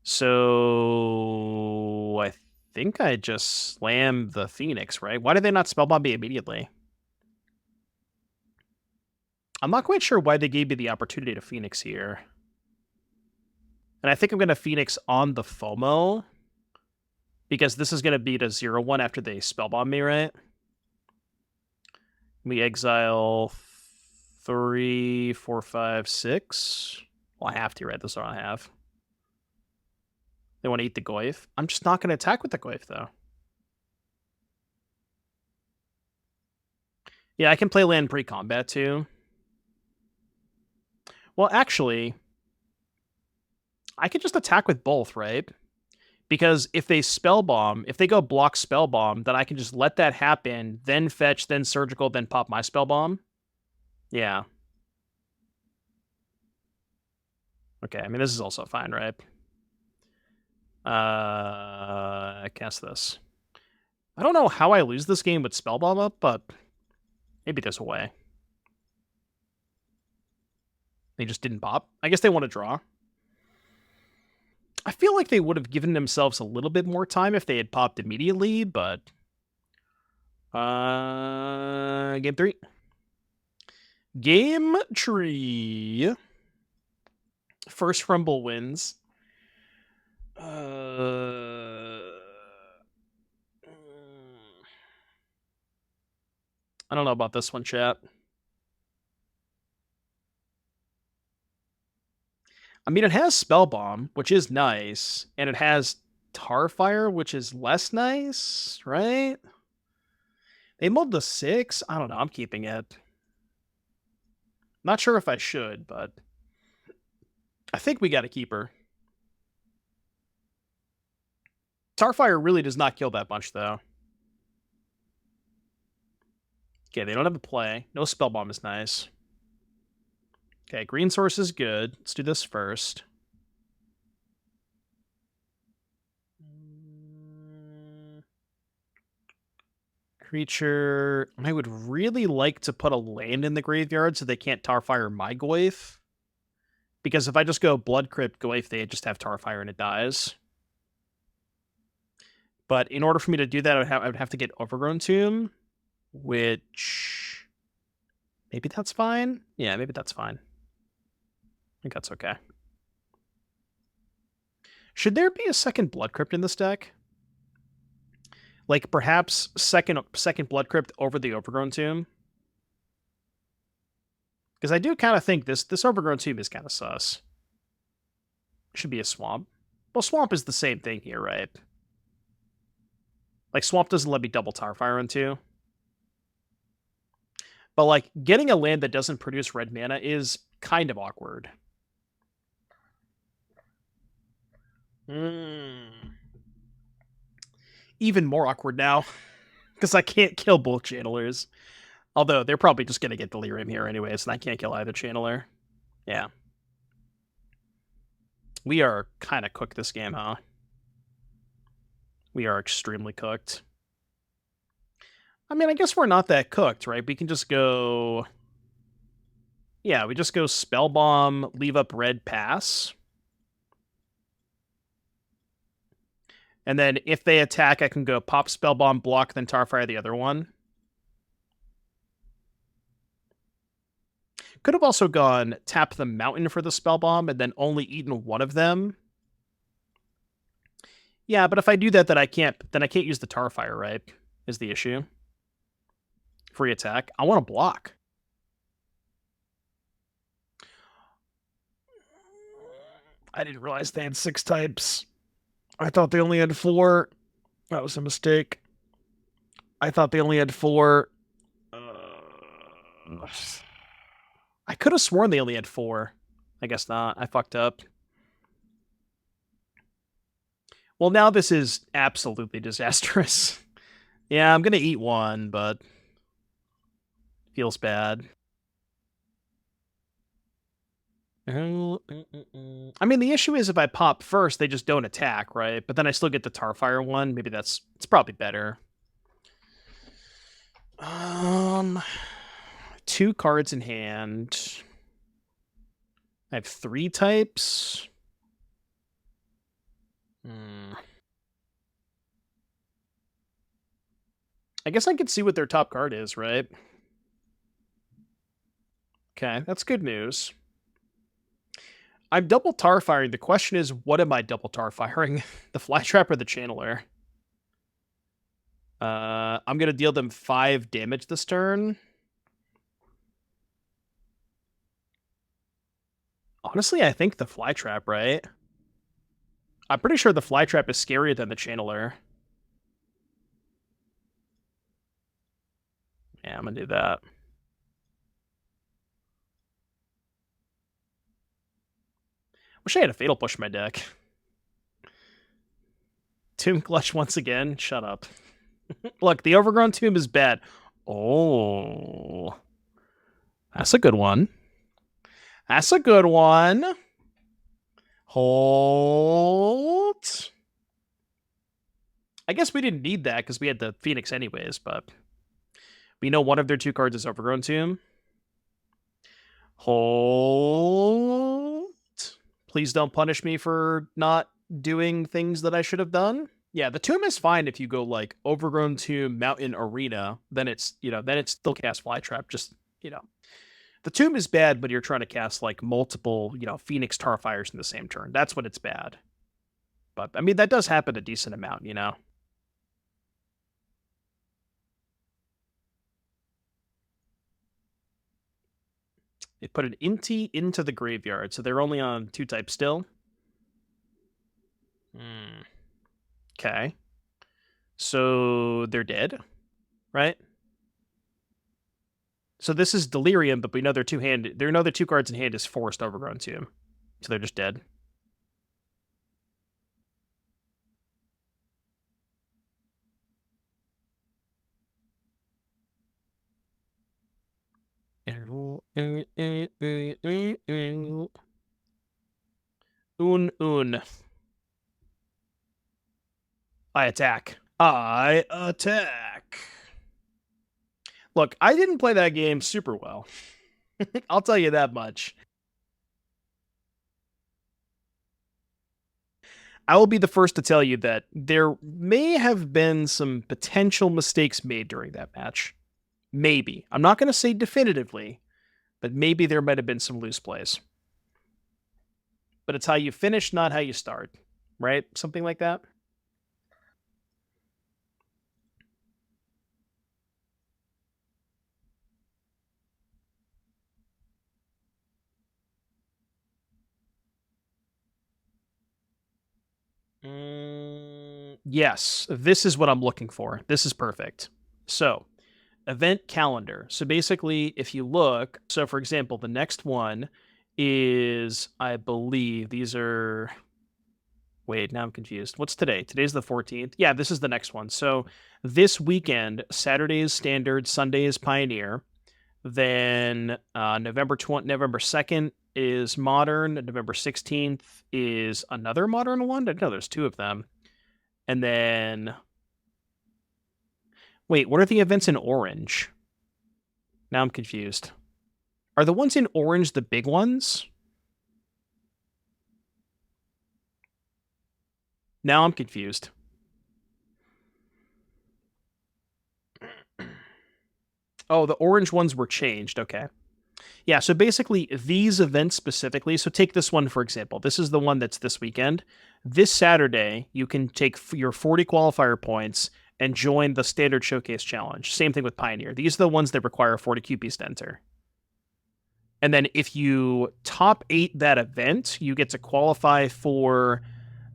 Speaker 1: So I think I just slammed the Phoenix, right? Why did they not Spellbomb me immediately? I'm not quite sure why they gave me the opportunity to Phoenix here. And I think I'm going to Phoenix on the FOMO, because this is going to be to 0-1 after they Spellbomb me, right? We exile 3, 4, 5, 6. Well, I have to, right? That's all I have. They want to eat the Goyf. I'm just not going to attack with the Goyf, though. Yeah, I can play land pre-combat, too. Well, actually, I could just attack with both, right? Because if they Spellbomb, if they go block Spellbomb, then I can just let that happen, then fetch, then Surgical, then pop my Spellbomb. Yeah. Okay, I mean, this is also fine, right? I cast this. I don't know how I lose this game with Spellbomb up, but maybe there's a way. They just didn't pop. I guess they want to draw. I feel like they would have given themselves a little bit more time if they had popped immediately, but... Game 3. Game tree. First Rumble wins. I don't know about this one, chat. I mean, it has Spellbomb, which is nice, and it has Tarfire, which is less nice, right? They mulled to 6? I don't know, I'm keeping it. Not sure if I should, but I think we got to keep her. Tarfire really does not kill that much, though. Okay, they don't have a play. No Spellbomb is nice. Okay, green source is good. Let's do this first. Creature. I would really like to put a land in the graveyard so they can't Tarfire my Goyf. Because if I just go Blood Crypt Goyf, they just have Tarfire and it dies. But in order for me to do that, I would have to get Overgrown Tomb, which maybe that's fine. Yeah, maybe that's fine. I think that's okay. Should there be a second Blood Crypt in this deck? Like perhaps second Blood Crypt over the Overgrown Tomb? Because I do kind of think this Overgrown Tomb is kind of sus. Should be a Swamp. Well, Swamp is the same thing here, right? Like, Swamp doesn't let me double Tarfire into. But, like, getting a land that doesn't produce red mana is kind of awkward. Even more awkward now. Because I can't kill both channelers. Although, they're probably just going to get Delirium here anyways, and I can't kill either channeler. Yeah. We are kind of cooked this game, huh? We are extremely cooked. I mean, I guess we're not that cooked, right? We can just go... Yeah, we just go Spellbomb, leave up red, pass. And then if they attack, I can go pop Spellbomb, block, then Tarfire the other one. Could have also gone tap the mountain for the Spellbomb and then only eaten one of them. Yeah, but if I do that, then I can't use the Tarfire, right? Is the issue. Free attack. I want to block. I didn't realize they had 6 types. I thought they only had 4. That was a mistake. I thought they only had 4. I could have sworn they only had 4. I guess not. I fucked up. Well, now this is absolutely disastrous. Yeah, I'm going to eat 1, but feels bad. I mean, the issue is if I pop first, they just don't attack, right? But then I still get the Tarfire one. Maybe it's probably better. 2 cards in hand. I have 3 types. I guess I could see what their top card is, right? Okay, that's good news. I'm double Tarfiring. The question is, what am I double Tarfiring? The Flytrap or the Channeler? I'm going to deal them 5 damage this turn. Honestly, I think the Flytrap, right? I'm pretty sure the Flytrap is scarier than the Channeler. Yeah, I'm going to do that. Wish I had a Fatal Push in my deck. Tomb Clutch once again. Shut up. Look, the Overgrown Tomb is bad. Oh. That's a good one. That's a good one. Hold. I guess we didn't need that because we had the Phoenix anyways, but we know one of their 2 cards is Overgrown Tomb. Hold. Please don't punish me for not doing things that I should have done. Yeah, the Tomb is fine if you go like Overgrown Tomb, Mountain, Arena. Then it's, then it's still cast Flytrap. Just, the Tomb is bad when you're trying to cast like multiple, Phoenix Tarfires in the same turn. That's when it's bad. But I mean, that does happen a decent amount, They put an Inti into the graveyard, so they're only on 2 types still. Okay. So they're dead, right? So this is Delirium, but we know their another 2 cards in hand is Forest Overgrown Tomb. So they're just dead. Un. I attack. Look, I didn't play that game super well. I'll tell you that much. I will be the first to tell you that there may have been some potential mistakes made during that match. Maybe. I'm not going to say definitively, but maybe there might have been some loose plays. But it's how you finish, not how you start, right? Something like that. Yes, this is what I'm looking for. This is perfect. So, event calendar. So basically, if you look, so for example, the next one is, I believe, these are... Wait, now I'm confused. What's today? Today's the 14th. Yeah, this is the next one. So this weekend, Saturday is Standard, Sunday is Pioneer. Then November 2nd is Modern. November 16th is another Modern one. I know there's 2 of them. And then... Wait, what are the events in orange? Now I'm confused. Are the ones in orange the big ones? Now I'm confused. Oh, the orange ones were changed. Okay. Yeah, so basically these events specifically, so take this one for example. This is the one that's this weekend. This Saturday, you can take your 40 qualifier points and join the Standard Showcase Challenge. Same thing with Pioneer. These are the ones that require 40 QPs to enter. And then if you top 8 that event, you get to qualify for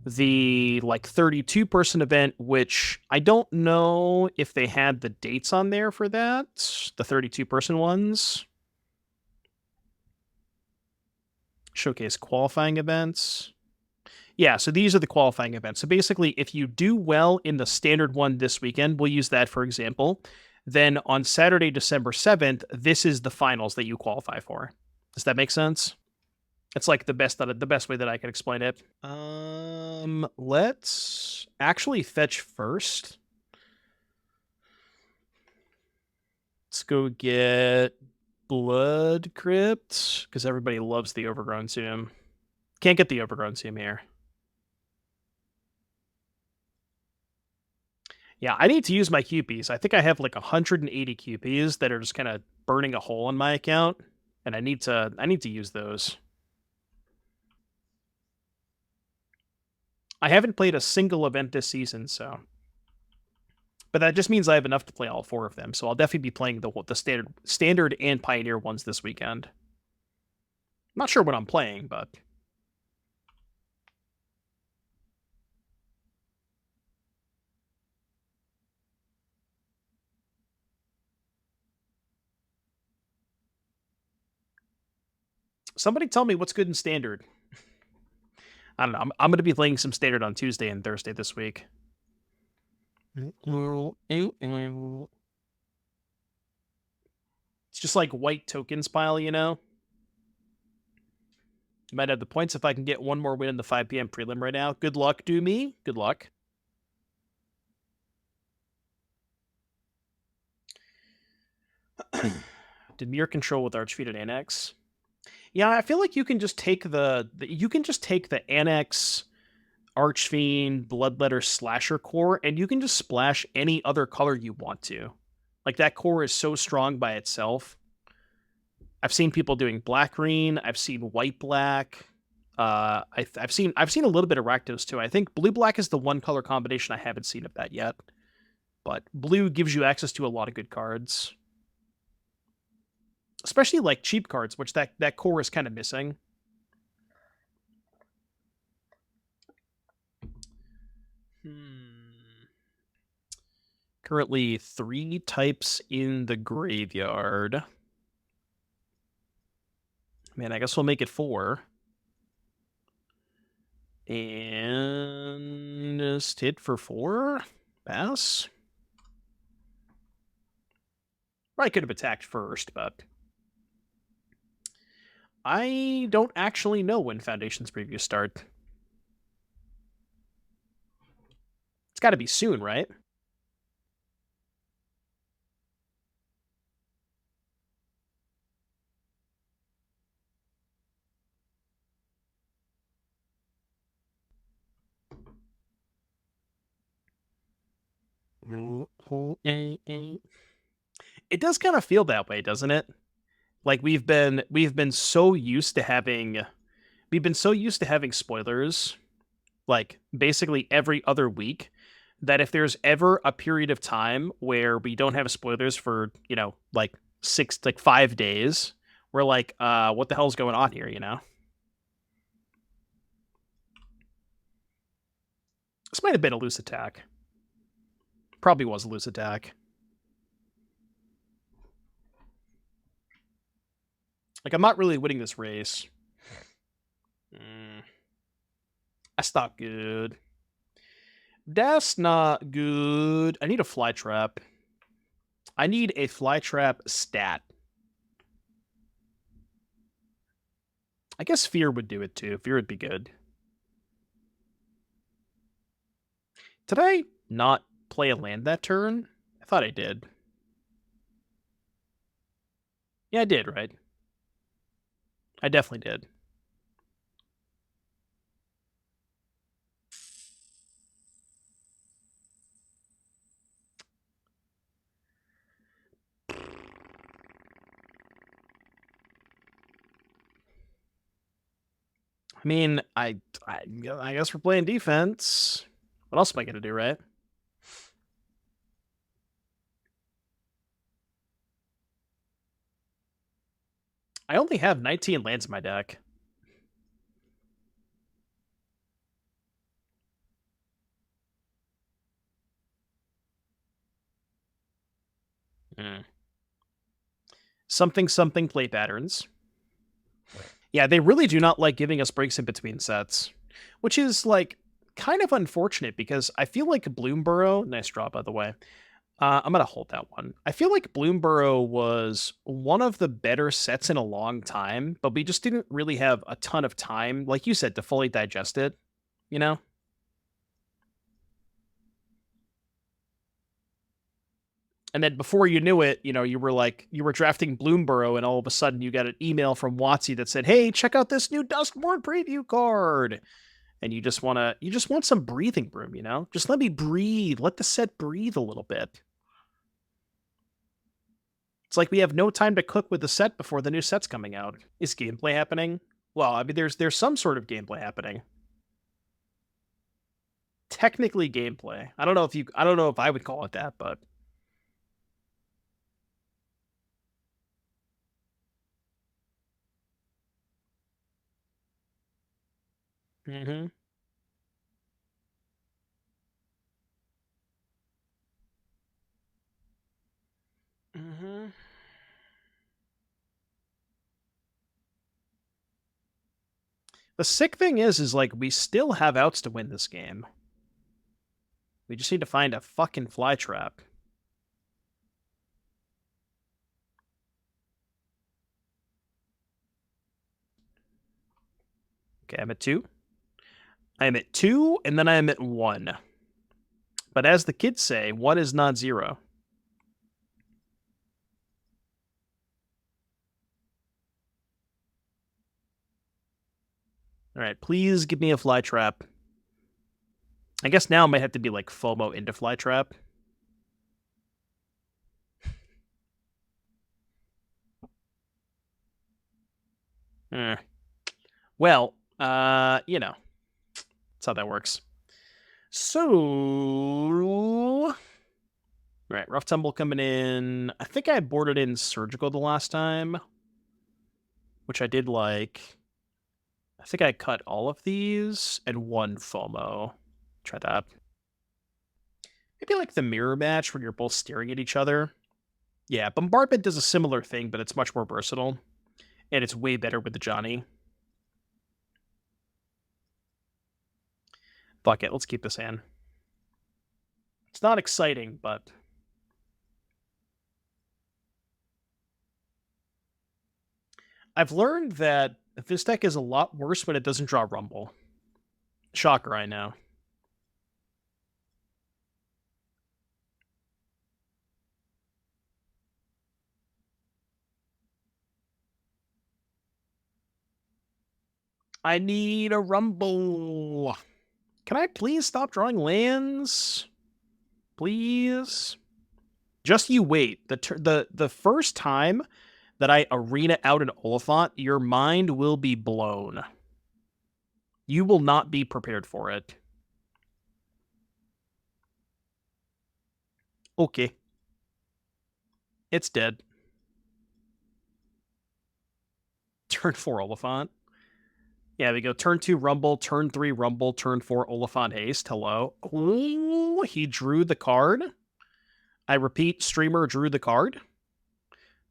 Speaker 1: the 32-person event, which I don't know if they had the dates on there for that, the 32-person ones. Showcase qualifying events. Yeah, so these are the qualifying events. So basically, if you do well in the standard one this weekend, we'll use that for example, then on Saturday, December 7th, this is the finals that you qualify for. Does that make sense? It's like the best way that I can explain it. Let's actually fetch first. Let's go get Blood Crypt, because everybody loves the Overgrown Tomb. Can't get the Overgrown Tomb here. Yeah, I need to use my QPs. I think I have 180 QPs that are just kind of burning a hole in my account, and I need to use those. I haven't played a single event this season, so... But that just means I have enough to play all 4 of them, so I'll definitely be playing the standard and Pioneer ones this weekend. I'm not sure what I'm playing, but... Somebody tell me what's good in Standard. I don't know. I'm going to be playing some Standard on Tuesday and Thursday this week. It's just like white tokens pile, you know? Might have the points if I can get one more win in the 5 p.m. prelim right now. Good luck, do me. Good luck. Did Mirror control with Archfiend and Annex? Yeah, I feel like you can just take the Annex, Archfiend, Bloodletter, Slasher core, and you can just splash any other color you want to. Like, that core is so strong by itself. I've seen people doing black-green. I've seen white-black. I've seen a little bit of Rakdos too. I think blue-black is the one color combination I haven't seen of that yet. But blue gives you access to a lot of good cards. Especially like cheap cards, which that core is kind of missing. Currently 3 types in the graveyard. Man, I guess we'll make it 4. And just hit for 4. Pass. I could have attacked first, but I don't actually know when Foundation's previews start. It's got to be soon, right? It does kind of feel that way, doesn't it? Like we've been so used to having spoilers like basically every other week that if there's ever a period of time where we don't have spoilers for, like 5 days, we're like, what the hell's going on here, This might have been a loose attack. Probably was a loose attack. Like, I'm not really winning this race. That's not good. That's not good. I need a Flytrap. I need a Flytrap stat. I guess Fear would do it too. Fear would be good. Did I not play a land that turn? I thought I did. Yeah, I did, right? I definitely did. I mean, I guess we're playing defense. What else am I going to do, right? I only have 19 lands in my deck. Something play patterns. Yeah, they really do not like giving us breaks in between sets, which is like kind of unfortunate because I feel like Bloomburrow, nice draw by the way. I'm gonna hold that one. I feel like Bloomburrow was one of the better sets in a long time, but we just didn't really have a ton of time, like you said, to fully digest it, you know? And then before you knew it, you were drafting Bloomburrow, and all of a sudden you got an email from WotC that said, "Hey, check out this new Duskmourn preview card." And you just want some breathing room, Just let me breathe. Let the set breathe a little bit. It's like we have no time to cook with the set before the new set's coming out. Is gameplay happening? Well, I mean, there's some sort of gameplay happening. Technically gameplay. I don't know if I would call it that, but mm-hmm. Mm-hmm. The sick thing is like we still have outs to win this game. We just need to find a fucking Flytrap. Okay, I'm at 2. I'm at 2, and then I'm at 1. But as the kids say, 1 is not 0. All right, please give me a Flytrap. I guess now it might have to be like FOMO into Flytrap. Well, that's how that works. So All right, Rough Tumble coming in. I think I boarded in Surgical the last time, which I did like. I think I cut all of these and one FOMO. Try that. Maybe like the mirror match where you're both staring at each other. Yeah, Bombardment does a similar thing, but it's much more versatile. And it's way better with the Johnny. Fuck it, let's keep this hand. It's not exciting, but... I've learned that this deck is a lot worse when it doesn't draw Rumble. Shocker, I know. I need a Rumble. Can I please stop drawing lands? Please? Just you wait. The first time that I arena out an Oliphant, your mind will be blown. You will not be prepared for it. Okay. It's dead. Turn 4 Oliphant. Yeah, we go turn 2 Rumble, turn 3 Rumble, turn 4 Oliphant Haste. Hello. Ooh, he drew the card. I repeat, streamer drew the card.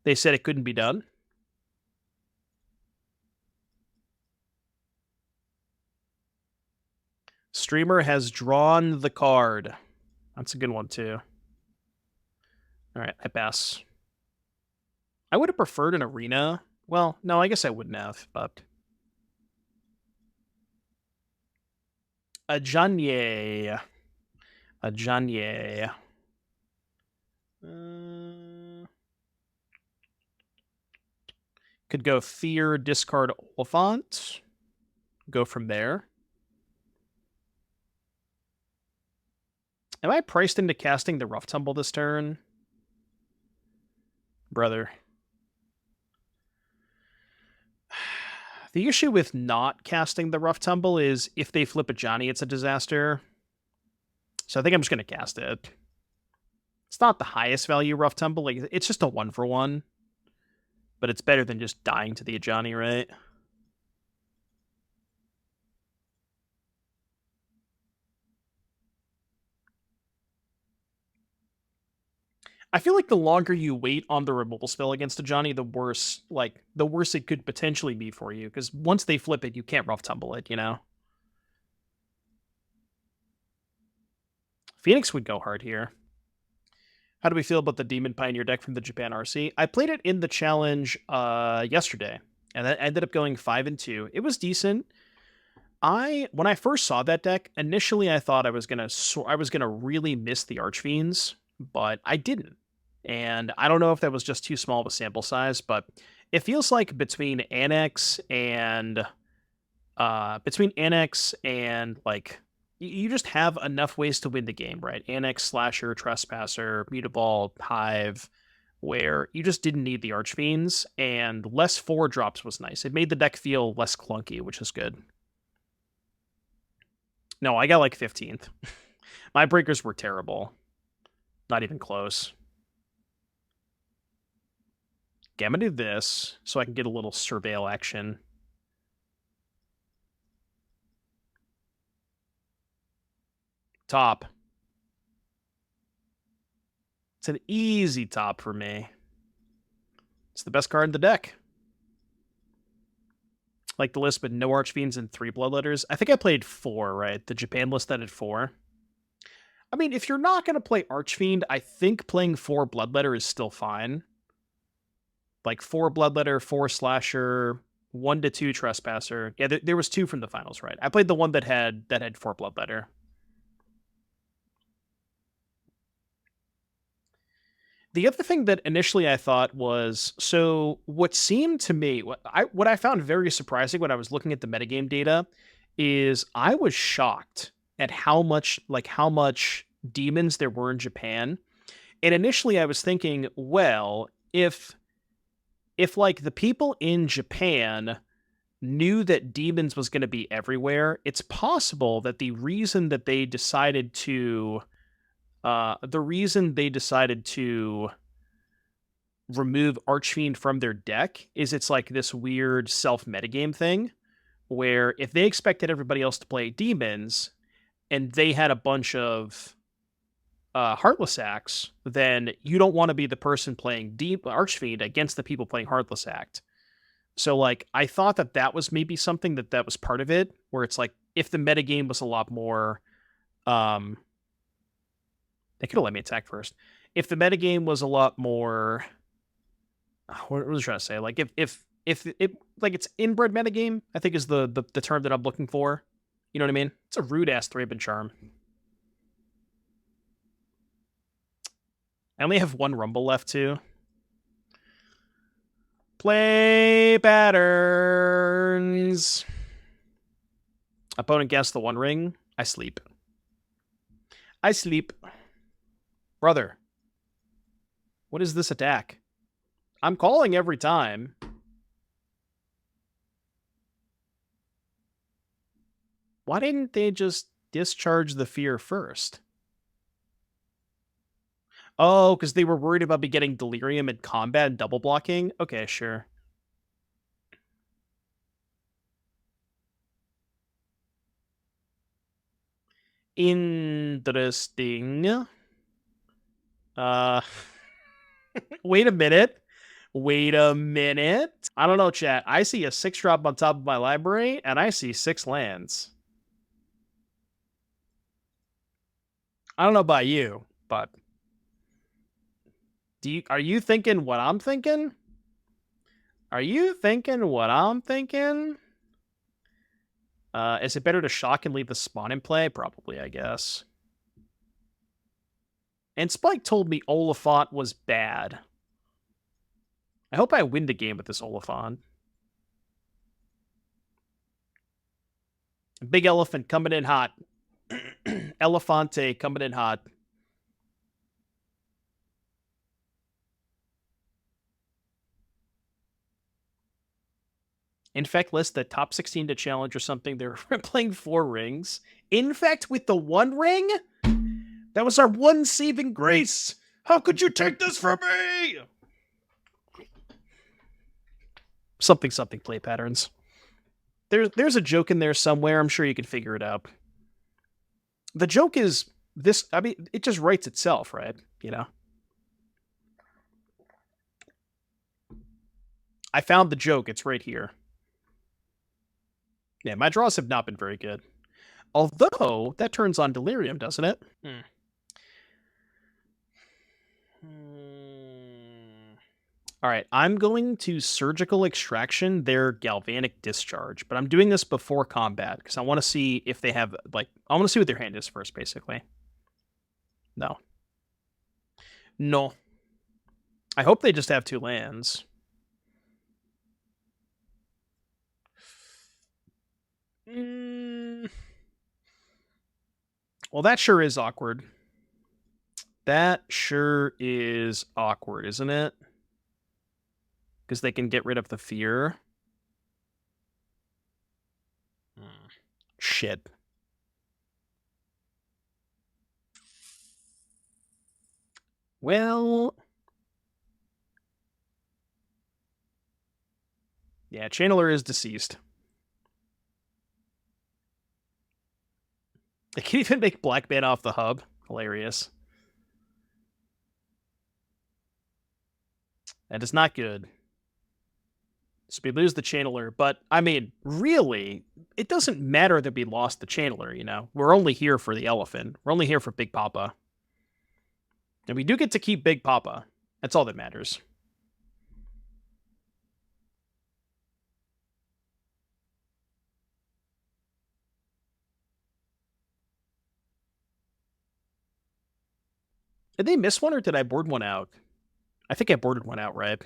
Speaker 1: They said it couldn't be done. Streamer has drawn the card. That's a good one, too. All right, I pass. I would have preferred an arena. Well, no, I guess I wouldn't have, but... A Janye. A Janye. Could go Fear, discard Oliphant. Go from there. Am I priced into casting the Rough Tumble this turn? Brother. The issue with not casting the Rough Tumble is if they flip a Johnny, it's a disaster. So I think I'm just going to cast it. It's not the highest value Rough Tumble. Like, it's just a 1-for-1. But it's better than just dying to the Johnny, right? I feel like the longer you wait on the removal spell against a Johnny, the worse it could potentially be for you. Because once they flip it, you can't Rough Tumble it, you know? Phoenix would go hard here. How do we feel about the Demon Pioneer deck from the Japan RC? I played it in the challenge yesterday, and that ended up going 5-2. It was decent. When I first saw that deck, initially I thought I was gonna really miss the Archfiends, but I didn't. And I don't know if that was just too small of a sample size, but it feels like between Annex and like you just have enough ways to win the game, right? Annex, Slasher, Trespasser, Mutaball, Hive, where you just didn't need the Archfiends, and less 4-drops was nice. It made the deck feel less clunky, which is good. No, I got like 15th. My breakers were terrible. Not even close. Okay, I'm gonna do this so I can get a little surveil action. Top. It's an easy top for me. It's the best card in the deck. Like the list, but no Archfiends and 3 Bloodletters. I think I played 4, right? The Japan list that had 4. I mean, if you're not going to play Archfiend, I think playing 4 Bloodletter is still fine. Like 4 Bloodletter, 4 Slasher, 1-2 Trespasser. Yeah, there was 2 from the finals, right? I played the one that had 4 Bloodletter. The other thing that initially I thought was, so what seemed to me, what I found very surprising when I was looking at the metagame data is I was shocked at how much demons there were in Japan. And initially I was thinking, well, if like the people in Japan knew that demons was going to be everywhere, it's possible that the reason that they decided to The reason they decided to remove Archfiend from their deck is it's like this weird self-metagame thing where if they expected everybody else to play demons and they had a bunch of Heartless Acts, then you don't want to be the person playing Archfiend against the people playing Heartless Act. So, like, I thought that was maybe something that was part of it, where it's like, if the metagame was a lot more, they could have let me attack first. If the metagame was a lot more, what was I trying to say? Like, if it, like, it's inbred metagame, I think is the term that I'm looking for. You know what I mean? It's a rude-ass Thraben Charm. I only have one Rumble left, too. Play patterns. Opponent guessed the One Ring. I sleep. I sleep. Brother. What is this attack? I'm calling every time. Why didn't they just discharge the fear first? Oh, because they were worried about me getting Delirium in combat and double blocking? Okay, sure. Interesting. Wait a minute. Wait a minute. I don't know, chat. I see a 6-drop on top of my library, and I see 6 lands. I don't know about you, but are you thinking what I'm thinking? Are you thinking what I'm thinking? Is it better to shock and leave the spawn in play? Probably, I guess. And Spike told me Oliphant was bad. I hope I win the game with this Oliphant. Big Elephant coming in hot. Elefante coming in hot. Infect list the top 16 to challenge or something. They're playing 4 rings. Infect with the 1 ring? That was our one saving grace. How could you take this from me? Something play patterns. There's a joke in there somewhere. I'm sure you can figure it out. The joke is this. I mean, it just writes itself, right? You know. I found the joke. It's right here. Yeah, my draws have not been very good. Although, that turns on Delirium, doesn't it? All right, I'm going to Surgical Extraction their Galvanic Discharge, but I'm doing this before combat because I want to see if they have, like, I want to see what their hand is first, basically. No. No. I hope they just have 2 lands. Well, that sure is awkward. That sure is awkward, isn't it? Because they can get rid of the fear. Shit. Well... yeah, Channeler is deceased. They can even make black mana off the hub. Hilarious. That is not good. So we lose the Channeler, but, I mean, really, it doesn't matter that we lost the Channeler, you know? We're only here for the Elephant. We're only here for Big Papa. And we do get to keep Big Papa. That's all that matters. Did they miss one, or did I board one out? I think I boarded one out, right?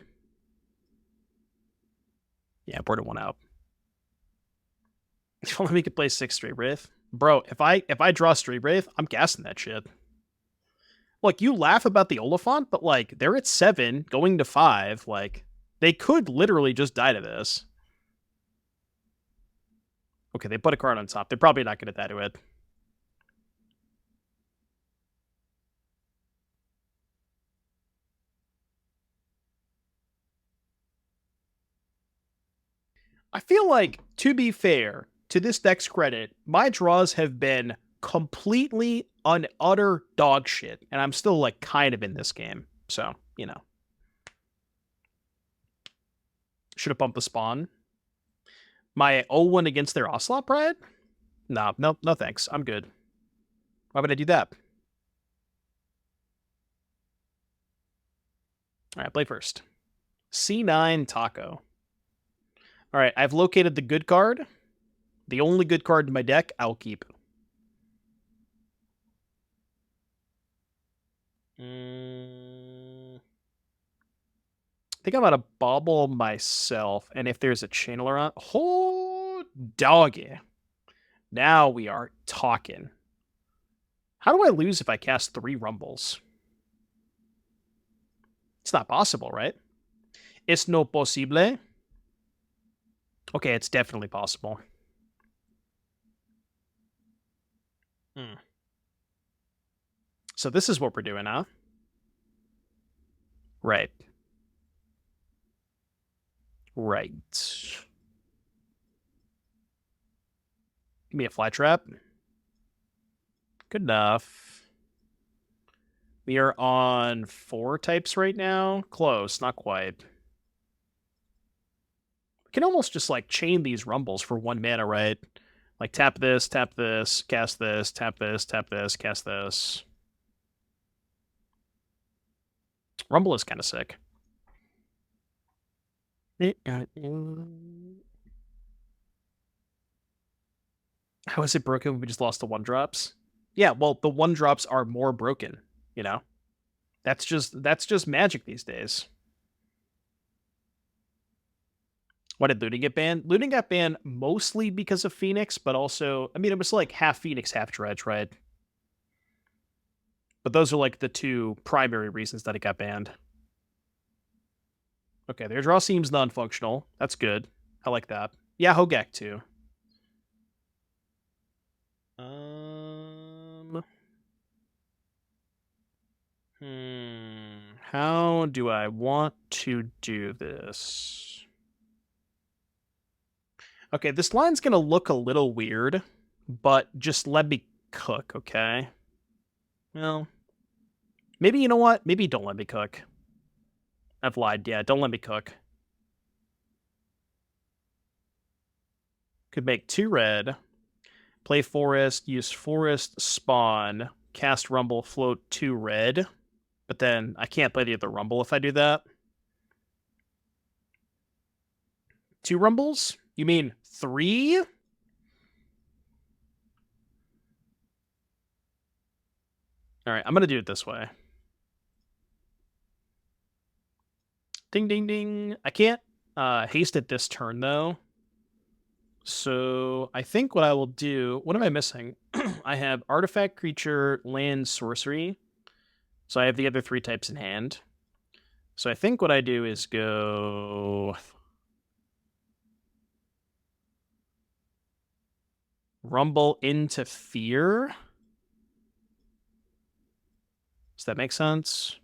Speaker 1: Yeah, I boarded one out. If only we could play 6 Street Wraith. Bro, if I draw Street Wraith, I'm gassing that shit. Look, you laugh about the Oliphant, but, like, they're at 7, going to 5. Like, they could literally just die to this. Okay, they put a card on top. They're probably not going to die to it. I feel like, to be fair, to this deck's credit, my draws have been completely utter dog shit, and I'm still like kind of in this game. So, you know. Should have bumped the spawn. My 0-1 against their Ocelot Pride? No, thanks. I'm good. Why would I do that? All right, play first. C9 Taco. All right, I've located the good card. The only good card in my deck, I'll keep. I think I'm gonna Bauble myself, and if there's a channeler on, oh doggy. Now we are talking. How do I lose if I cast 3 Rumbles? It's not possible, right? Es no posible. Okay, it's definitely possible. So this is what we're doing, huh? Right. Right. Give me a Flytrap. Good enough. We are on 4 types right now. Close, not quite. We can almost just like chain these Rumbles for 1 mana, right? Like tap this, cast this, tap this, cast this. Rumble is kind of sick. How is it broken when we just lost the 1-drops? Yeah, well, the 1-drops are more broken, you know? That's just magic these days. Why did Looting get banned? Looting got banned mostly because of Phoenix, but also, I mean, it was like half Phoenix, half Dredge, right? But those are like the 2 primary reasons that it got banned. Okay, their draw seems non-functional. That's good. I like that. Yeah, Hogak too. How do I want to do this? Okay, this line's gonna look a little weird, but just let me cook, okay? Well, maybe, you know what? Maybe don't let me cook. I've lied. Yeah, don't let me cook. Could make 2 red, play forest, use forest, spawn, cast rumble, float 2 red. But then I can't play the other rumble if I do that. 2 rumbles? You mean 3? All right, I'm going to do it this way. Ding, ding, ding. I can't haste it this turn, though. So I think what I will do... What am I missing? I have artifact, creature, land, sorcery. So I have the other 3 types in hand. So I think what I do is go... Rumble into Fear. Does that make sense?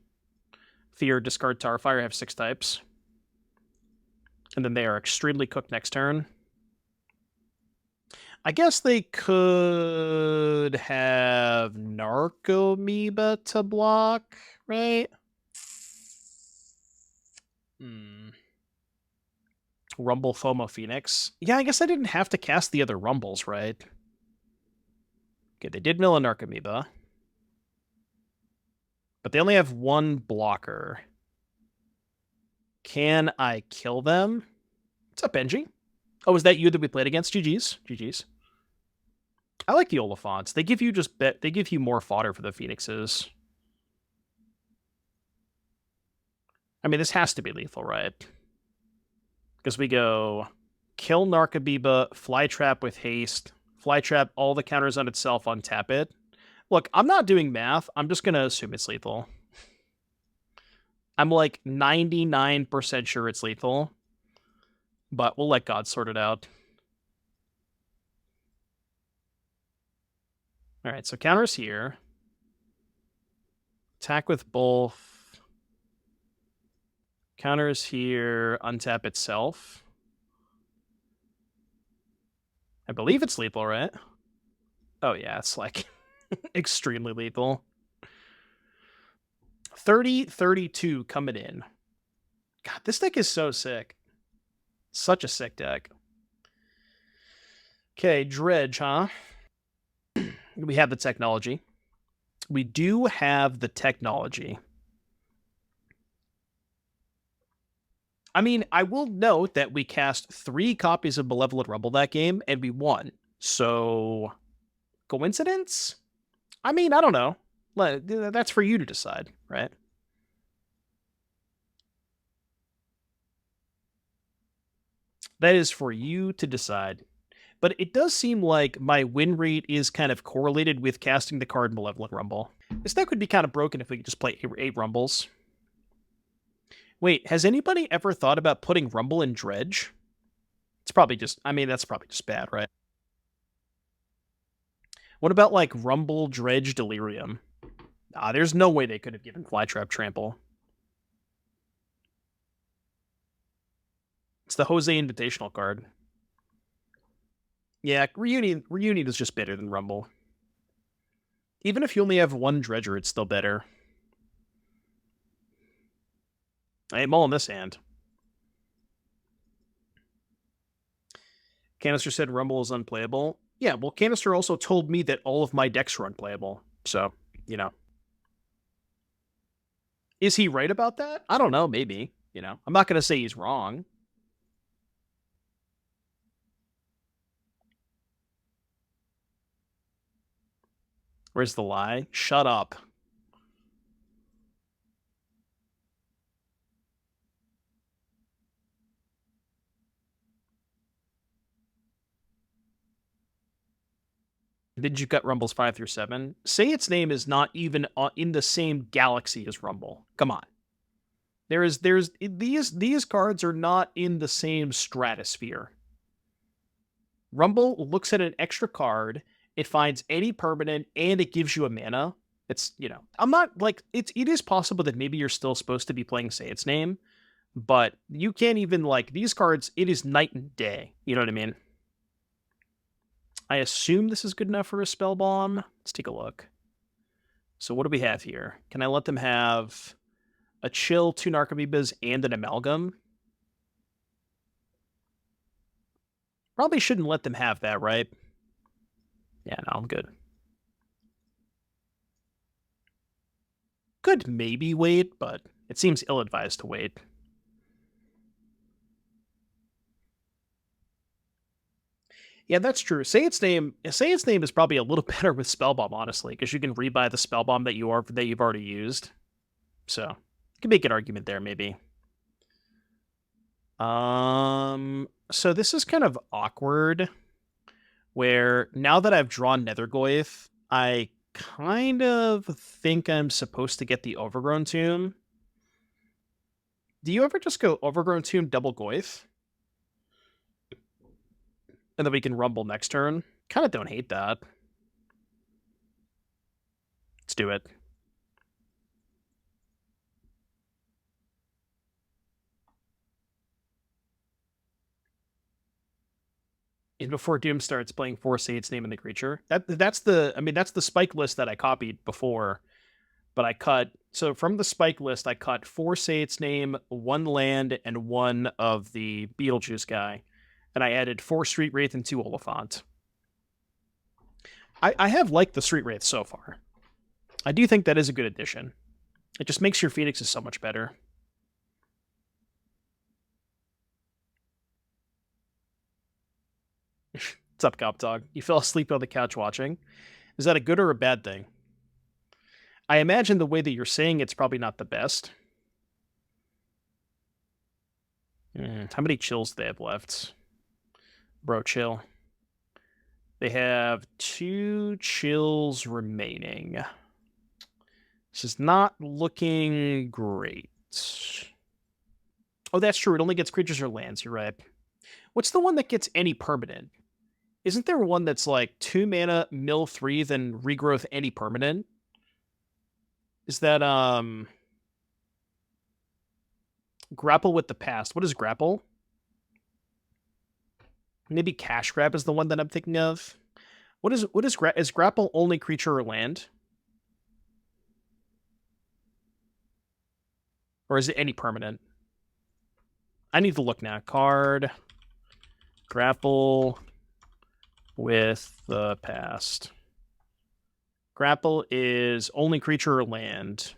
Speaker 1: Fear, discard Tarfire, have 6 types. And then they are extremely cooked next turn. I guess they could have Narcomoeba to block, right? Rumble, FOMO, Phoenix. Yeah, I guess I didn't have to cast the other Rumbles, right? Okay, they did mill a Narcomoeba. But they only have 1 blocker. Can I kill them? What's up, Benji? Oh, is that you that we played against? GG's. GG's. I like the Oliphants. They give you they give you more fodder for the Phoenixes. I mean, this has to be lethal, right? Because we go kill Narcomoeba, Flytrap with haste, Flytrap all the counters on itself, untap it. Look, I'm not doing math. I'm just going to assume it's lethal. I'm like 99% sure it's lethal. But we'll let God sort it out. Alright, so counters here. Attack with both. Counters here, untap itself. I believe it's lethal, right? Oh yeah, it's like extremely lethal. 30-32 coming in. God, this deck is so sick. Such a sick deck. Okay, Dredge, huh? We have the technology. We do have the technology. I mean, I will note that we cast 3 copies of Malevolent Rumble that game, and we won. So, coincidence? I mean, I don't know. That's for you to decide, right? That is for you to decide. But it does seem like my win rate is kind of correlated with casting the card Malevolent Rumble. This deck would be kind of broken if we could just play 8 Rumbles. Wait, has anybody ever thought about putting Rumble in Dredge? It's probably just, I mean, that's probably just bad, right? What about, like, Rumble, Dredge, Delirium? There's no way they could have given Flytrap Trample. It's the Jose Invitational card. Yeah, Reunion is just better than Rumble. Even if you only have 1 Dredger, it's still better. I mull in this hand. Canister said Rumble is unplayable. Yeah, well, Canister also told me that all of my decks are unplayable. So, you know. Is he right about that? I don't know, maybe. You know, I'm not going to say he's wrong. Where's the lie? Shut up. Did you cut Rumbles 5 through 7? Say its name is not even in the same galaxy as Rumble. Come on. These cards are not in the same stratosphere. Rumble looks at an extra card, it finds any permanent, and it gives you a mana. It's, you know, I'm not like it is possible that maybe you're still supposed to be playing Say Its Name, but you can't even like these cards, it is night and day. You know what I mean? I assume this is good enough for a Spellbomb. Let's take a look. So what do we have here? Can I let them have a Chill, 2 Narcomoebas, and an Amalgam? Probably shouldn't let them have that, right? Yeah, no, I'm good. Could maybe wait, but it seems ill-advised to wait. Yeah, that's true. Say its name is probably a little better with Spellbomb, honestly, because you can rebuy the Spellbomb that you've already used. So you can make an argument there, maybe. So this is kind of awkward, where now that I've drawn Nethergoyf, I kind of think I'm supposed to get the Overgrown Tomb. Do you ever just go Overgrown Tomb, double Goyf? And then we can Rumble next turn? Kind of don't hate that. Let's do it. And before Doom starts playing Force Its Name in the creature. That's the spike list that I copied before, but I cut. So from the spike list, I cut 4 Say Its Name, 1 land, and 1 of the Beetlejuice guy. And I added 4 Street Wraith and 2 Oliphant. I have liked the Street Wraith so far. I do think that is a good addition. It just makes your Phoenixes so much better. What's up, Cop Dog? You fell asleep on the couch watching. Is that a good or a bad thing? I imagine the way that you're saying it's probably not the best. How many chills do they have left? Bro, chill. They have 2 chills remaining. This is not looking great. Oh, that's true. It only gets creatures or lands. You're right. What's the one that gets any permanent? Isn't there one that's like 2 mana, mill 3, then regrowth any permanent? Is that, Grapple with the Past? What is Grapple? Maybe Cash Grab is the one that I'm thinking of. Is grapple only creature or land? Or is it any permanent? I need to look now. Card. Grapple with the past. Grapple is only creature or land.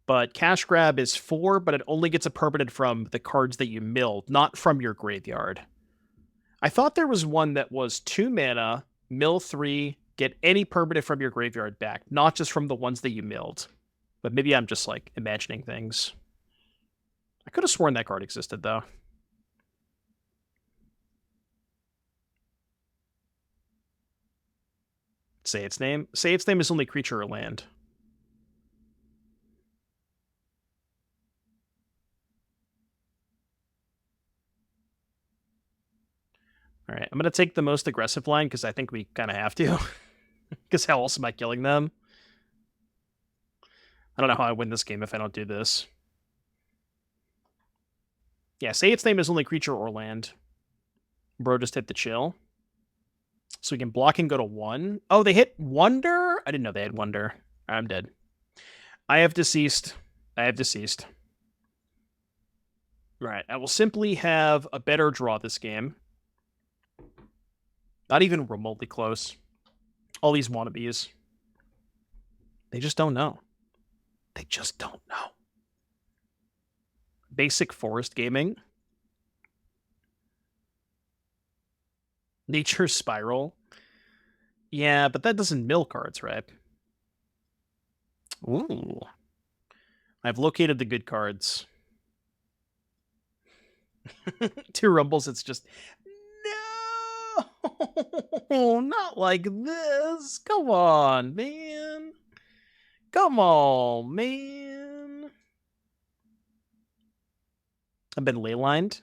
Speaker 1: But Cash Grab is 4, but it only gets a permanent from the cards that you milled, not from your graveyard. I thought there was one that was 2 mana, mill 3, get any permanent from your graveyard back, not just from the ones that you milled. But maybe I'm just, like, imagining things. I could have sworn that card existed, though. Say its name. Say its name is only creature or land. All right, I'm going to take the most aggressive line because I think we kind of have to. Because how else am I killing them? I don't know how I win this game if I don't do this. Yeah, say its name is only creature or land. Bro just hit the chill. So we can block and go to 1. Oh, they hit Wonder? I didn't know they had Wonder. I'm dead. I have deceased. Right, I will simply have a better draw this game. Not even remotely close. All these wannabes. They just don't know. They just don't know. Basic Forest Gaming. Nature Spiral. Yeah, but that doesn't mill cards, right? Ooh. I've located the good cards. 2 Rumbles, it's just... No! Not like this! Come on, man! Come on, man! I've been leylined.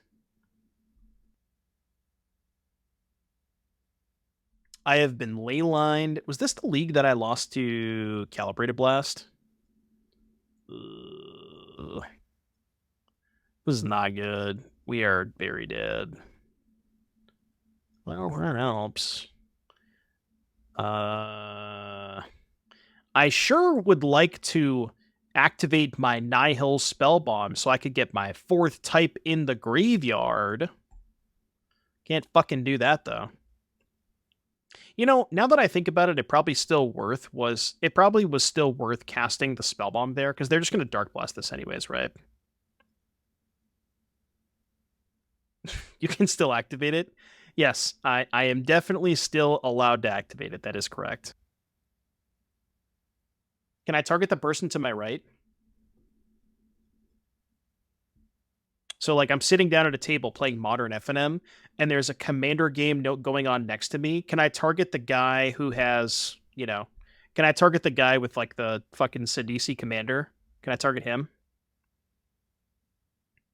Speaker 1: I have been leylined. Was this the league that I lost to Calibrated Blast? It was not good. We are very dead. Well, that helps. I sure would like to activate my Nihil Spellbomb so I could get my 4th type in the graveyard. Can't fucking do that, though. You know, now that I think about it, it probably was still worth casting the Spellbomb there, because they're just going to Dark Blast this anyways, right? You can still activate it. Yes, I am definitely still allowed to activate it. That is correct. Can I target the person to my right? So, like, I'm sitting down at a table playing Modern FNM, and there's a Commander game going on next to me. Can I target the guy who has, you know, can I target the guy with, like, the fucking Sidisi Commander? Can I target him?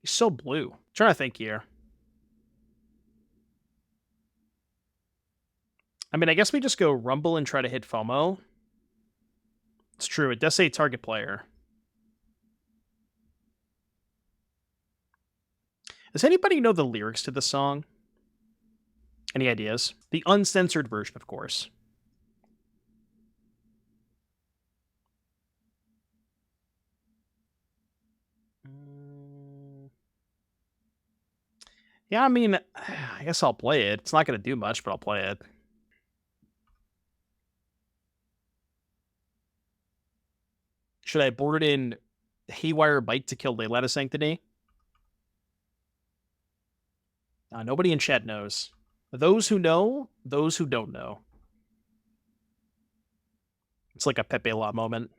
Speaker 1: He's so blue. I'm trying to think here. I mean, I guess we just go Rumble and try to hit FOMO. It's true. It does say target player. Does anybody know the lyrics to the song? Any ideas? The uncensored version, of course. Yeah, I mean, I guess I'll play it. It's not going to do much, but I'll play it. Should I board it in Haywire Mite to kill Layla to Sanctity? Nobody in chat knows. Those who know, those who don't know. It's like a Pepe La moment.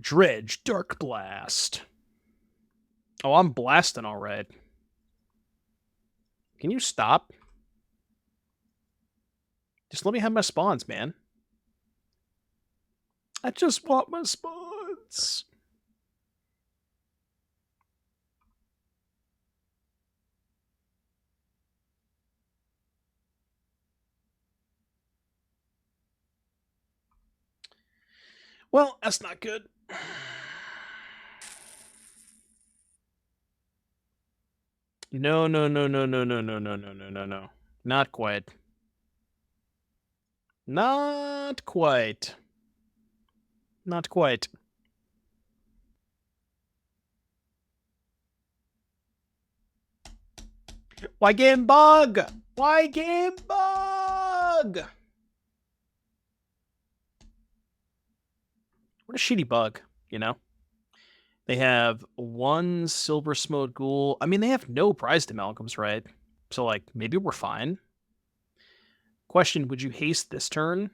Speaker 1: Dredge, Dark Blast. Oh, I'm blasting all right. Can you stop? Just let me have my spawns, man. I just want my spawns. Well, that's not good. No, no, no, no, no, no, no, no, no, no, no, no. Not quite. Not quite. Not quite. Why game bug? Why game bug? What a shitty bug, you know? They have one Silver Smoke Ghoul. I mean, they have no Prized Amalgams, right? So, like, maybe we're fine. Question, would you haste this turn?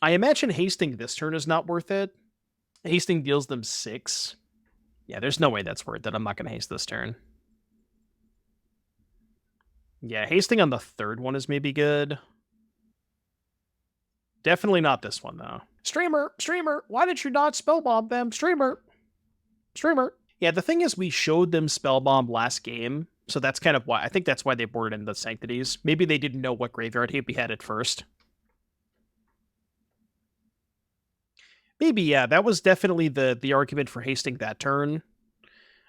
Speaker 1: I imagine hasting this turn is not worth it. Hasting deals them 6. Yeah, there's no way that's worth it. I'm not going to haste this turn. Yeah, hasting on the third one is maybe good. Definitely not this one, though. Streamer, why did you not Spellbomb them? Streamer. Yeah, the thing is, we showed them Spellbomb last game, so that's kind of why. I think that's why they boarded in the Sanctities. Maybe they didn't know what graveyard hate we had at first. Maybe, yeah, that was definitely the argument for hasting that turn.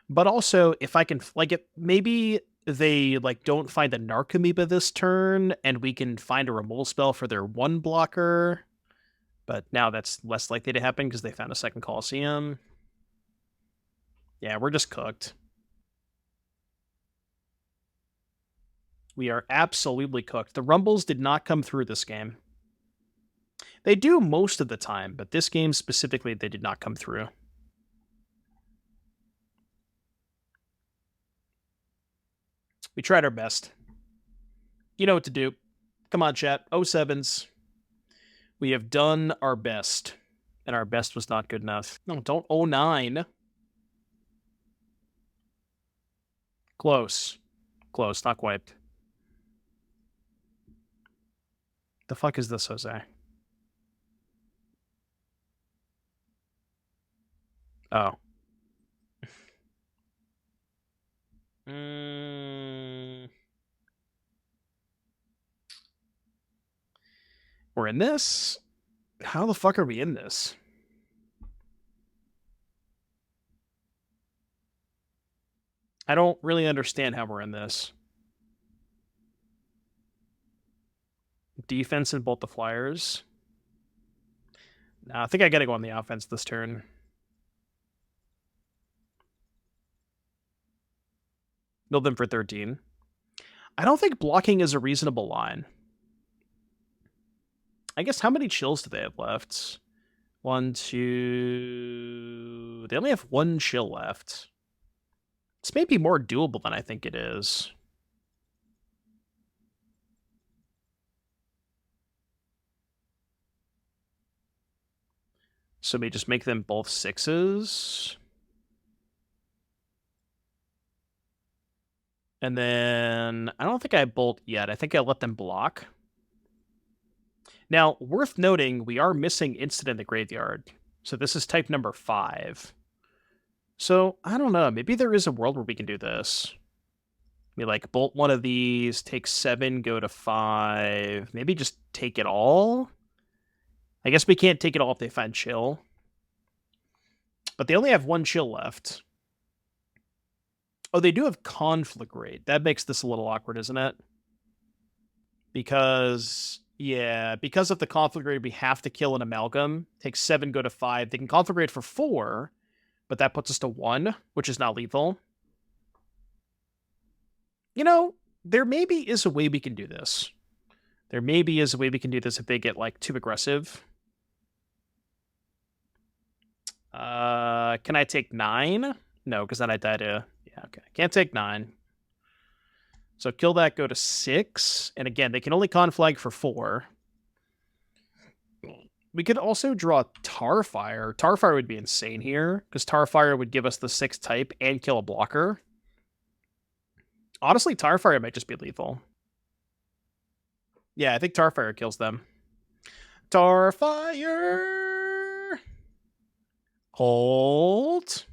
Speaker 1: But also, if I can, like, maybe they, like, don't find a Narcomoeba this turn, and we can find a removal spell for their 1 blocker. But now that's less likely to happen because they found a second Colosseum. Yeah, we're just cooked. We are absolutely cooked. The Rumbles did not come through this game. They do most of the time, but this game specifically, they did not come through. We tried our best. You know what to do. Come on, chat. 07s. We have done our best. And our best was not good enough. No, don't 09. Close. Close, not quite. The fuck is this, Jose? Oh. We're in this? How the fuck are we in this? I don't really understand how we're in this. Defense and bolt the Flyers. Nah, I think I gotta go on the offense this turn. Build them for 13. I don't think blocking is a reasonable line. I guess how many chills do they have left? 1, 2... They only have 1 chill left. This may be more doable than I think it is. So we just make them both 6s. And then I don't think I bolt yet. I think I let them block. Now, worth noting, we are missing Instant in the Graveyard. So this is type number 5. So, I don't know. Maybe there is a world where we can do this. We, like, bolt one of these, take 7, go to 5. Maybe just take it all? I guess we can't take it all if they find chill. But they only have 1 chill left. Oh, they do have Conflagrate. That makes this a little awkward, isn't it? Because, yeah, because of the Conflagrate, we have to kill an Amalgam. Take 7, go to 5. They can Conflagrate for 4, but that puts us to 1, which is not lethal. You know, there maybe is a way we can do this. There maybe is a way we can do this if they get, like, too aggressive. Can I take 9? No, because then I die to... Yeah, okay. Can't take 9. So kill that, go to 6. And again, they can only conflag for 4. We could also draw Tarfire. Tarfire would be insane here, because Tarfire would give us the 6 type and kill a blocker. Honestly, Tarfire might just be lethal. Yeah, I think Tarfire kills them. Tarfire! Hold.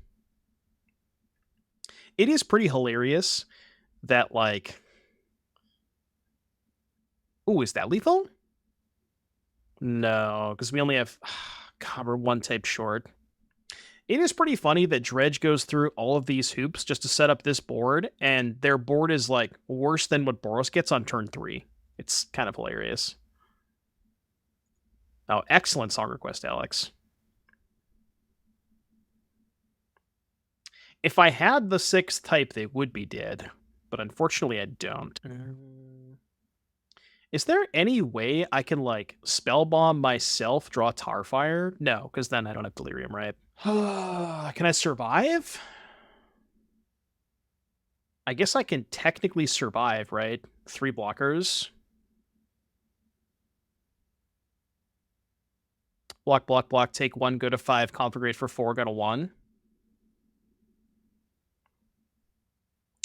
Speaker 1: It is pretty hilarious that, like... Ooh, is that lethal? No, because we only have... God, we're 1 type short. It is pretty funny that Dredge goes through all of these hoops just to set up this board, and their board is, like, worse than what Boros gets on turn 3. It's kind of hilarious. Oh, excellent song request, Alex. If I had the 6th type, they would be dead, but unfortunately I don't. Is there any way I can, like, Spellbomb myself, draw Tarfire? No, because then I don't have Delirium, right? Can I survive? I guess I can technically survive, right? 3 blockers. Block, block, block, take 1, go to 5, configurate for 4, go to 1.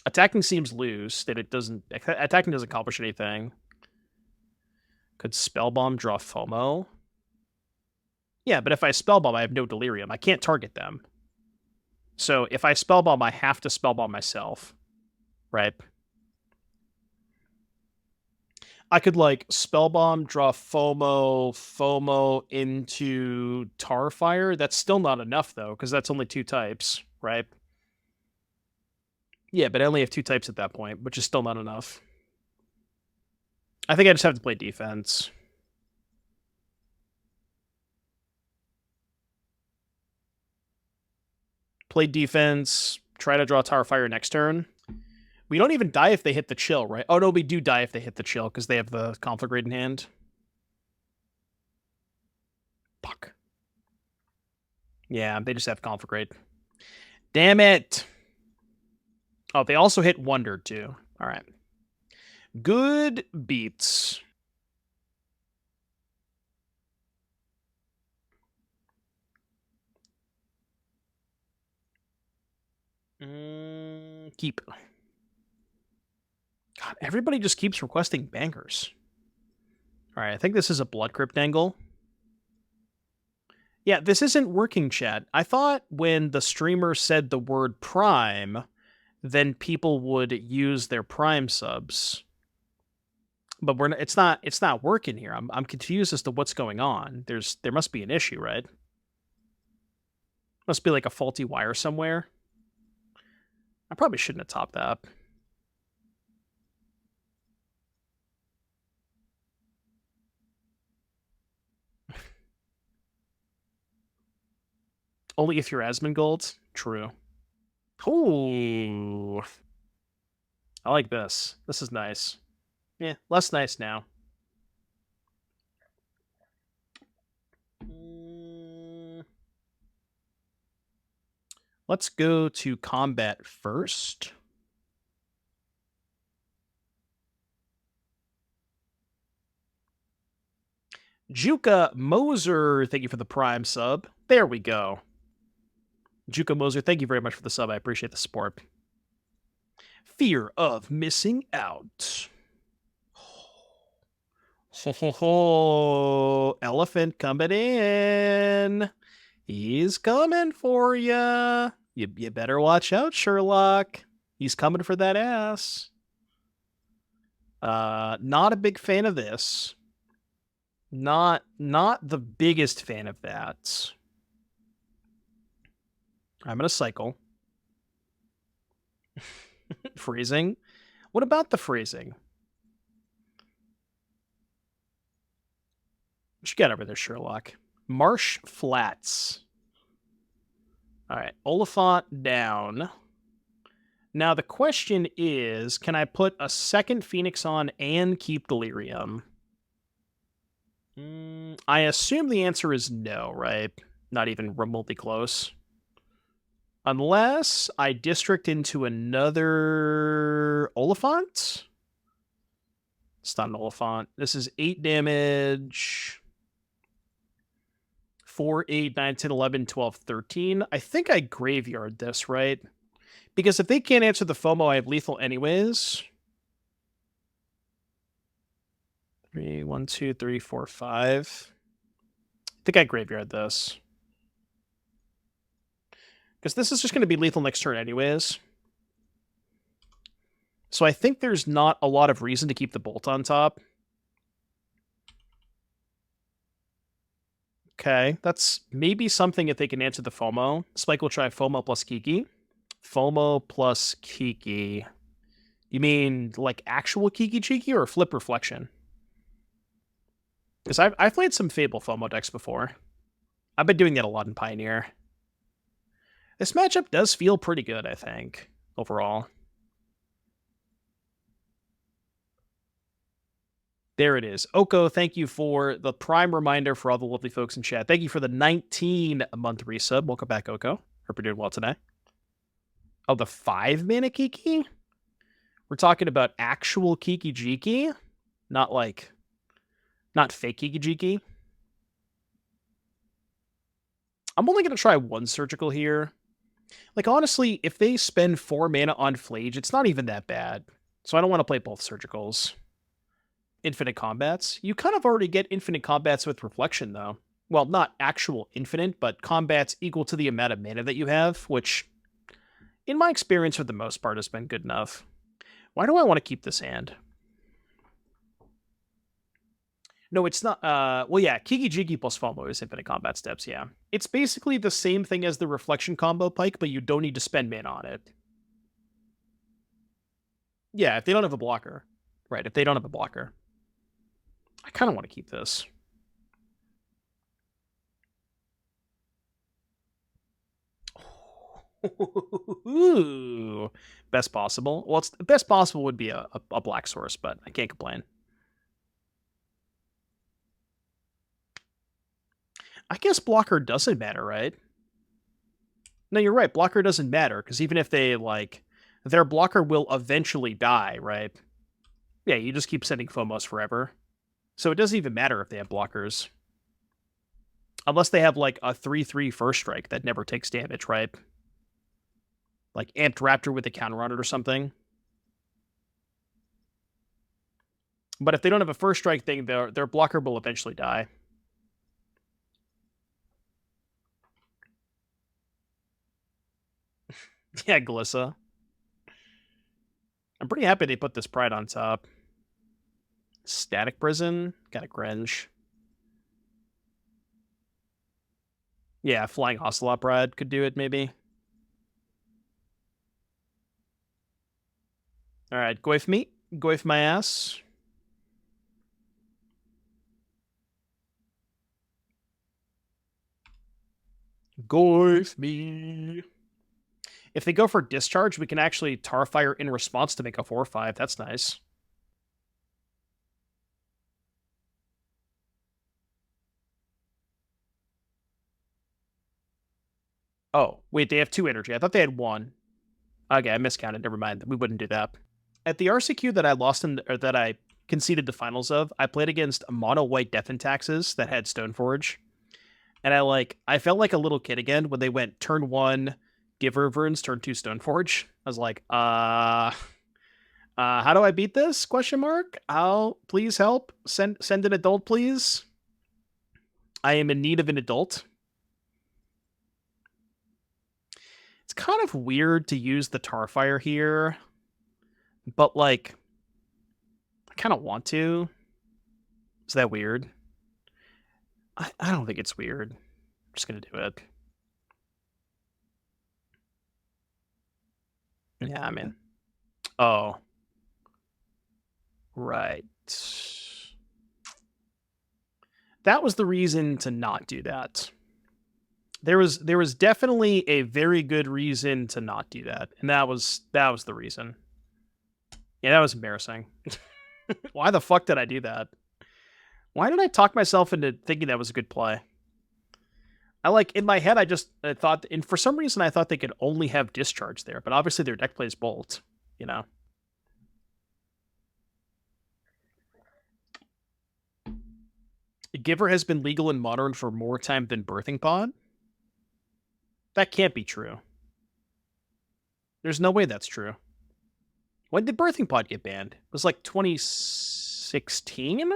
Speaker 1: Attacking seems loose, that it doesn't... Attacking doesn't accomplish anything. Could Spellbomb draw FOMO? Yeah, but if I Spellbomb, I have no Delirium. I can't target them. So if I Spellbomb, I have to Spellbomb myself. Right? I could, like, Spellbomb, draw FOMO into Tarfire. That's still not enough, though, because that's only 2 types, right? Yeah, but I only have 2 types at that point, which is still not enough. I think I just have to play defense. Play defense, try to draw Tarfire next turn. We don't even die if they hit the chill, right? Oh, no, we do die if they hit the chill, because they have the Conflagrate in hand. Fuck. Yeah, they just have Conflagrate. Damn it! Oh, they also hit Wonder, too. Alright. Good beats. Keep. God, everybody just keeps requesting bangers. Alright, I think this is a Blood Crypt angle. Yeah, this isn't working, chat. I thought when the streamer said the word Prime, then people would use their Prime subs. But it's not working here. I'm confused as to what's going on. There must be an issue, right? Must be like a faulty wire somewhere. I probably shouldn't have topped that. Only if you're Asmongold? True. Ooh. I like this. This is nice. Yeah, less nice now. Let's go to combat first. Juka Moser, thank you for the Prime sub. There we go. Juka Moser, thank you very much for the sub. I appreciate the support. Fear of missing out. Elephant coming in. He's coming for ya. You better watch out, Sherlock. He's coming for that ass. Not a big fan of this. Not the biggest fan of that. I'm gonna cycle. Freezing? What about the freezing? What you got over there, Sherlock? Marsh Flats. Alright, Oliphant down. Now the question is, can I put a second Phoenix on and keep Delirium? I assume the answer is no, right? Not even remotely close. Unless I district into another Oliphant? It's not an Oliphant. This is 8 damage. 4, 8, 9, 10, 11, 12, 13. I think I graveyard this, right? Because if they can't answer the FOMO, I have lethal anyways. 3, 1, 2, 3, 4, 5. I think I graveyard this. Because this is just going to be lethal next turn anyways. So I think there's not a lot of reason to keep the Bolt on top. Okay, that's maybe something if they can answer the FOMO. Spike will try FOMO plus Kiki. FOMO plus Kiki. You mean like actual Kiki Cheeky or Flip Reflection? Because I've played some Fable FOMO decks before. I've been doing that a lot in Pioneer. This matchup does feel pretty good, I think, overall. There it is. Oko, thank you for the prime reminder for all the lovely folks in chat. Thank you for the 19-month resub. Welcome back, Oko. Hope you're doing well today. Oh, the 5-mana Kiki? We're talking about actual Kiki Jiki? Not fake Kiki Jiki? I'm only going to try one Surgical here. Like, honestly, if they spend 4 mana on Flage, it's not even that bad. So I don't want to play both Surgicals. Infinite combats. You kind of already get infinite combats with Reflection, though. Well, not actual infinite, but combats equal to the amount of mana that you have, which, in my experience, for the most part, has been good enough. Why do I want to keep this hand? No, it's not. Well, yeah, Kiki Jiki plus FOMO is infinite combat steps, yeah. It's basically the same thing as the Reflection combo Pike, but you don't need to spend mana on it. Yeah, if they don't have a blocker. Right, if they don't have a blocker. I kind of want to keep this. Ooh, best possible. Well, it's best possible would be a black source, but I can't complain. I guess blocker doesn't matter, right? No, you're right. Blocker doesn't matter, because even if they, like, their blocker will eventually die, right? Yeah, you just keep sending FOMOs forever. So it doesn't even matter if they have blockers. Unless they have, like, a 3/3 first strike that never takes damage, right? Like Amped Raptor with a counter on it or something. But if they don't have a first strike thing, their blocker will eventually die. Yeah, Glissa. I'm pretty happy they put this Pride on top. Static Prison. Got a Gringe. Yeah, Flying Ocelot Pride could do it, maybe. Alright, Goyf me. Goyf my ass. Goyf me. If they go for Discharge, we can actually Tarfire in response to make a 4/5. That's nice. Oh, wait, they have 2 energy. I thought they had 1. Okay, I miscounted. Never mind. We wouldn't do that. At the RCQ that I lost in, or that I conceded the finals of, I played against mono white Death and Taxes that had Stoneforge. And I felt like a little kid again when they went turn 1 Giver of Runes, turn 2 Stoneforge. I was like, how do I beat this? Question mark. How? Please help. Send an adult, please. I am in need of an adult. It's kind of weird to use the Tarfire here, but like, I kind of want to. Is that weird? I don't think it's weird. I'm just gonna do it. Yeah, I'm in. Oh. Right. That was the reason to not do that. There was definitely a very good reason to not do that, and that was the reason. Yeah, that was embarrassing. Why the fuck did I do that? Why did I talk myself into thinking that was a good play? In my head, I just thought, and for some reason I thought they could only have Discharge there, but obviously their deck plays Bolt, you know? Giver has been legal in Modern for more time than Birthing Pod? That can't be true. There's no way that's true. When did Birthing Pod get banned? It was like 2016?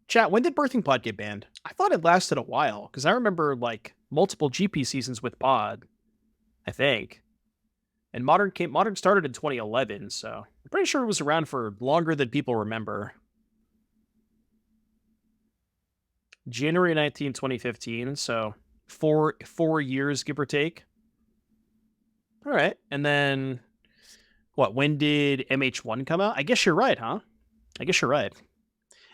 Speaker 1: Chat, when did Birthing Pod get banned? I thought it lasted a while, because I remember, like, multiple GP seasons with Pod, I think. And Modern started in 2011, so I'm pretty sure it was around for longer than people remember. January 19, 2015. So four years, give or take. All right. And then what? When did MH1 come out? I guess you're right, huh? I guess you're right.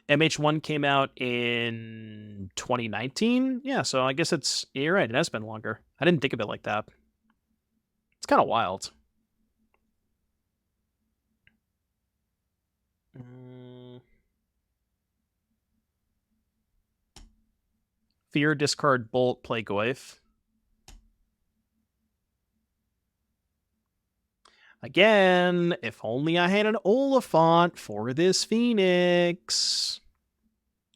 Speaker 1: MH1 came out in 2019. Yeah, so I guess you're right. It has been longer. I didn't think of it like that. It's kind of wild. Fear, discard, bolt, play Goyf. Again, if only I had an Oliphant for this Phoenix.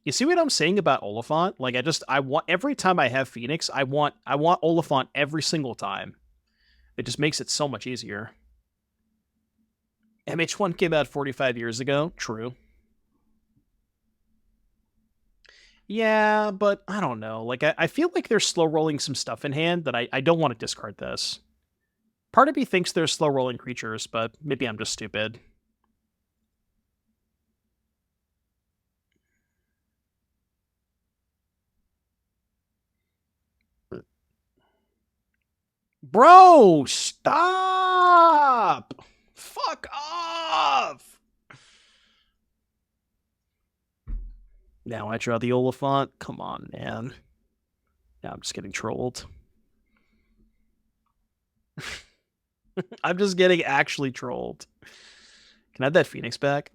Speaker 1: You see what I'm saying about Oliphant? Like I want every time I have Phoenix, I want Oliphant every single time. It just makes it so much easier. MH1 came out 45 years ago. True. Yeah, but I don't know. Like I feel like they're slow rolling some stuff in hand that I don't want to discard this. Part of me thinks they're slow rolling creatures, but maybe I'm just stupid. Bro, stop! Fuck off! Now I draw the Oliphant. Come on, man. Now I'm just getting trolled. I'm just getting actually trolled. Can I have that Phoenix back?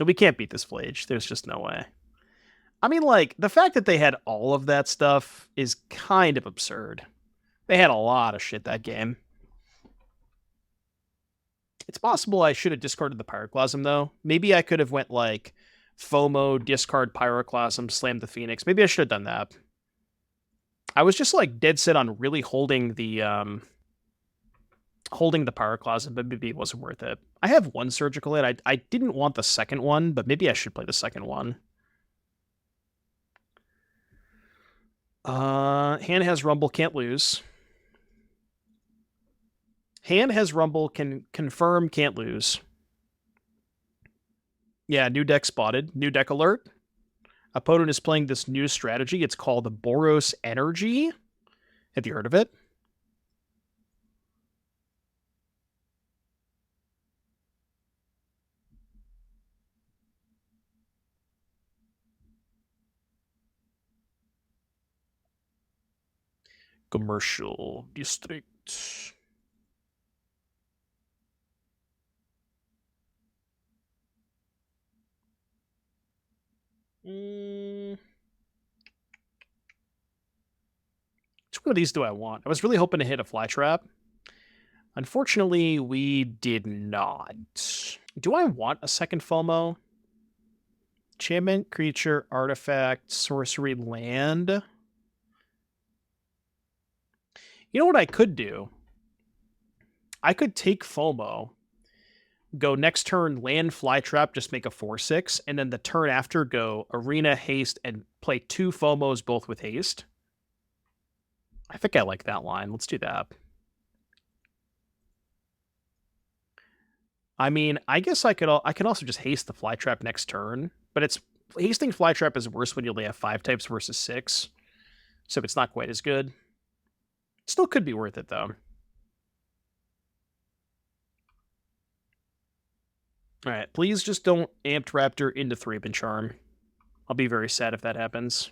Speaker 1: We can't beat this Flage. There's just no way. I mean, like, the fact that they had all of that stuff is kind of absurd. They had a lot of shit that game. It's possible I should have discarded the Pyroclasm, though. Maybe I could have went, like, FOMO, discard Pyroclasm, slam the Phoenix. Maybe I should have done that. I was just, like, dead set on really holding the Pyroclasm, but maybe it wasn't worth it. I have one Surgical Hit. I didn't want the second one, but maybe I should play the second one. Hand has Rumble, can't lose. Hand has Rumble, can confirm, can't lose. Yeah, new deck spotted. New deck alert. Opponent is playing this new strategy. It's called the Boros Energy. Have you heard of it? Commercial District. Which one of these do I want? I was really hoping to hit a Flytrap. Unfortunately, we did not. Do I want a second FOMO? Enchantment, creature, artifact, sorcery, land. You know what I could do? I could take FOMO, go next turn, land, Flytrap, just make a 4/6, and then the turn after go Arena, Haste, and play 2 FOMOs, both with Haste. I think I like that line. Let's do that. I mean, I guess I could also just haste the Flytrap next turn, but hasting Flytrap is worse when you only have 5 types versus 6, so it's not quite as good. Still could be worth it, though. Alright, please just don't Amped Raptor into 3-Pin Charm. I'll be very sad if that happens.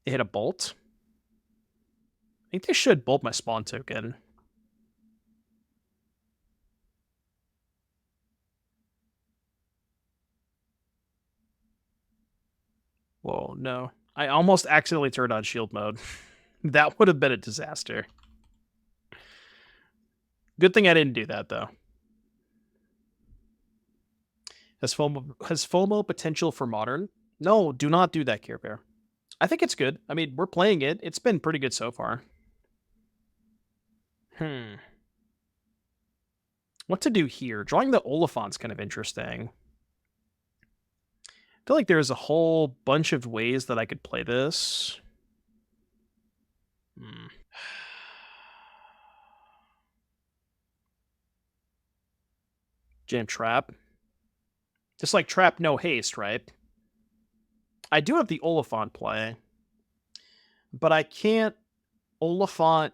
Speaker 1: They hit a Bolt. I think they should Bolt my Spawn token. Whoa, no. I almost accidentally turned on shield mode. That would have been a disaster. Good thing I didn't do that, though. Has FOMO potential for Modern? No, do not do that, Care Bear. I think it's good. I mean, we're playing it. It's been pretty good so far. What to do here? Drawing the Oliphant's kind of interesting. I feel like there's a whole bunch of ways that I could play this. Hmm. Jam Trap. Just like Trap, no haste, right? I do have the Oliphant play, but I can't Oliphant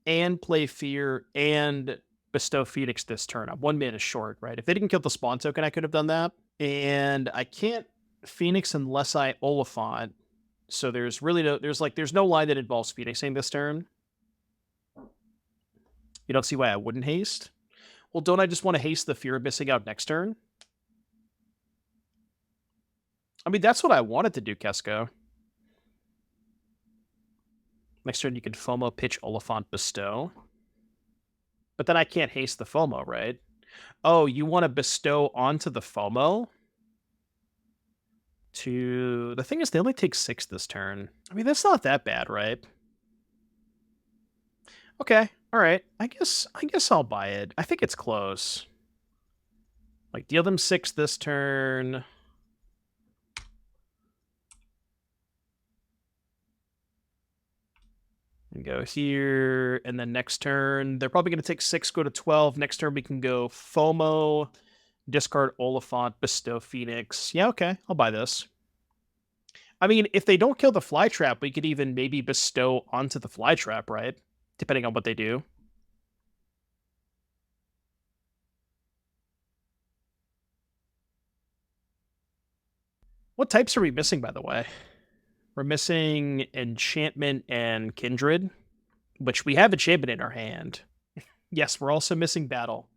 Speaker 1: and play Fear and bestow Phoenix this turn. I'm 1 mana short, right? If they didn't kill the spawn token, I could have done that. And I can't Phoenix unless I Oliphant. So there's really no, there's no line that involves Phoenixing this turn. You don't see why I wouldn't haste? Well, don't I just want to haste the fear of missing out next turn? I mean, that's what I wanted to do, Kesko. Next turn you can FOMO, pitch, Oliphant, bestow. But then I can't haste the FOMO, right? Oh, you want to bestow onto the FOMO? The thing is, they only take 6 this turn. I mean, that's not that bad, right? Okay, all right. I guess I'll buy it. I think it's close. Like, deal them 6 this turn. And go here, and then next turn, they're probably going to take 6, go to 12. Next turn, we can go FOMO, discard Oliphant, bestow Phoenix. Yeah, okay, I'll buy this. I mean, if they don't kill the Flytrap, we could even maybe bestow onto the Flytrap, right? Depending on what they do. What types are we missing, by the way? We're missing Enchantment and Kindred, which we have Enchantment in our hand. Yes, we're also missing Battle.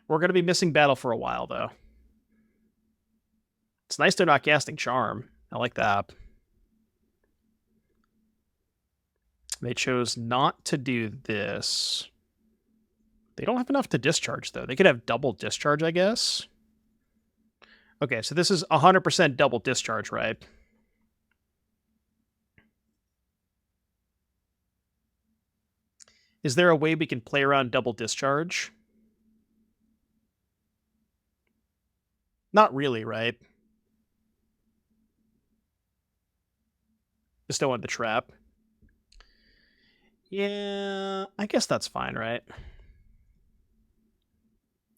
Speaker 1: We're going to be missing Battle for a while, though. It's nice they're not casting Charm. I like that. They chose not to do this. They don't have enough to discharge, though. They could have double discharge, I guess. Okay, so this is 100% double discharge, right? Is there a way we can play around double discharge? Not really, right? Bestow on the trap. Yeah, I guess that's fine, right?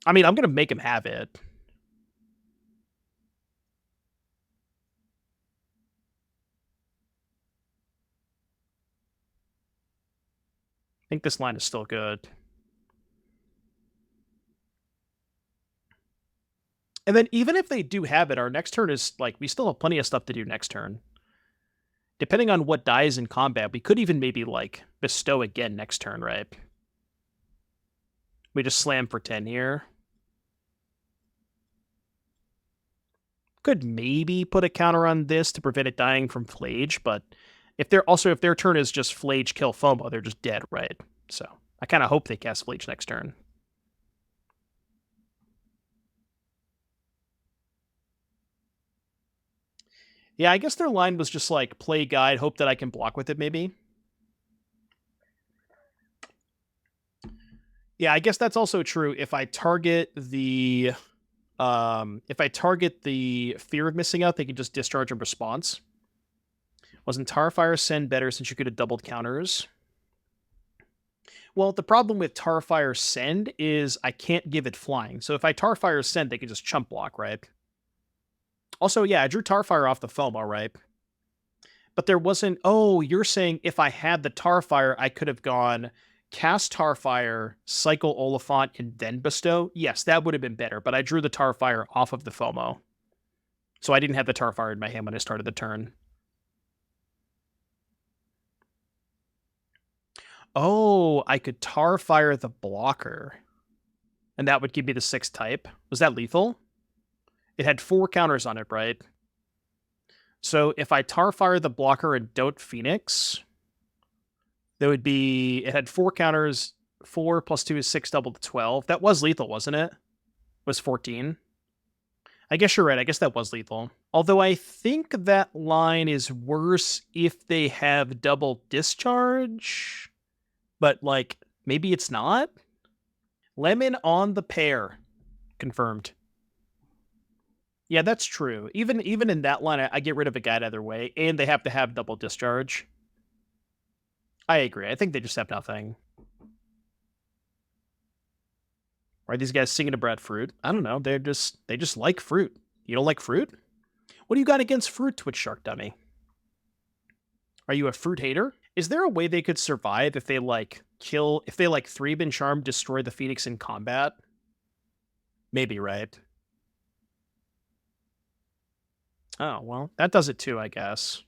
Speaker 1: I mean, I'm going to make him have it. I think this line is still good. And then even if they do have it, our next turn is, like, we still have plenty of stuff to do next turn. Depending on what dies in combat, we could even maybe, like, bestow again next turn, right? We just slam for 10 here. Could maybe put a counter on this to prevent it dying from Flage, but if their turn is just Flage, kill FOMO, they're just dead, right? So I kind of hope they cast Flage next turn. Yeah, I guess their line was just like, play guide, hope that I can block with it, maybe. Yeah, I guess that's also true. If I target the fear of missing out, they can just discharge a response. Wasn't Tarfire Send better since you could have doubled counters? Well, the problem with Tarfire Send is I can't give it flying. So if I Tarfire Send, they can just chump block, right? Also, yeah, I drew Tarfire off the FOMO, right? But there wasn't... Oh, you're saying if I had the Tarfire, I could have gone cast Tarfire, cycle Oliphant, and then bestow? Yes, that would have been better, but I drew the Tarfire off of the FOMO. So I didn't have the Tarfire in my hand when I started the turn. Oh, I could Tarfire the blocker. And that would give me the 6 type. Was that lethal? It had 4 counters on it, right? So if I Tarfire the blocker and don't Phoenix, there would be... It had 4 counters. 4 plus 2 is 6, double to 12. That was lethal, wasn't it? It was 14. I guess you're right. I guess that was lethal. Although I think that line is worse if they have double discharge. But, like, maybe it's not? Lemon on the pair. Confirmed. Yeah, that's true. Even in that line, I get rid of a guide either way, and they have to have double discharge. I agree. I think they just have nothing. Why are these guys singing about fruit? I don't know. They just like fruit. You don't like fruit? What do you got against fruit, Twitch Shark Dummy? Are you a fruit hater? Is there a way they could survive if they like 3 bin charm, destroy the Phoenix in combat? Maybe, right? Oh, well, that does it too, I guess.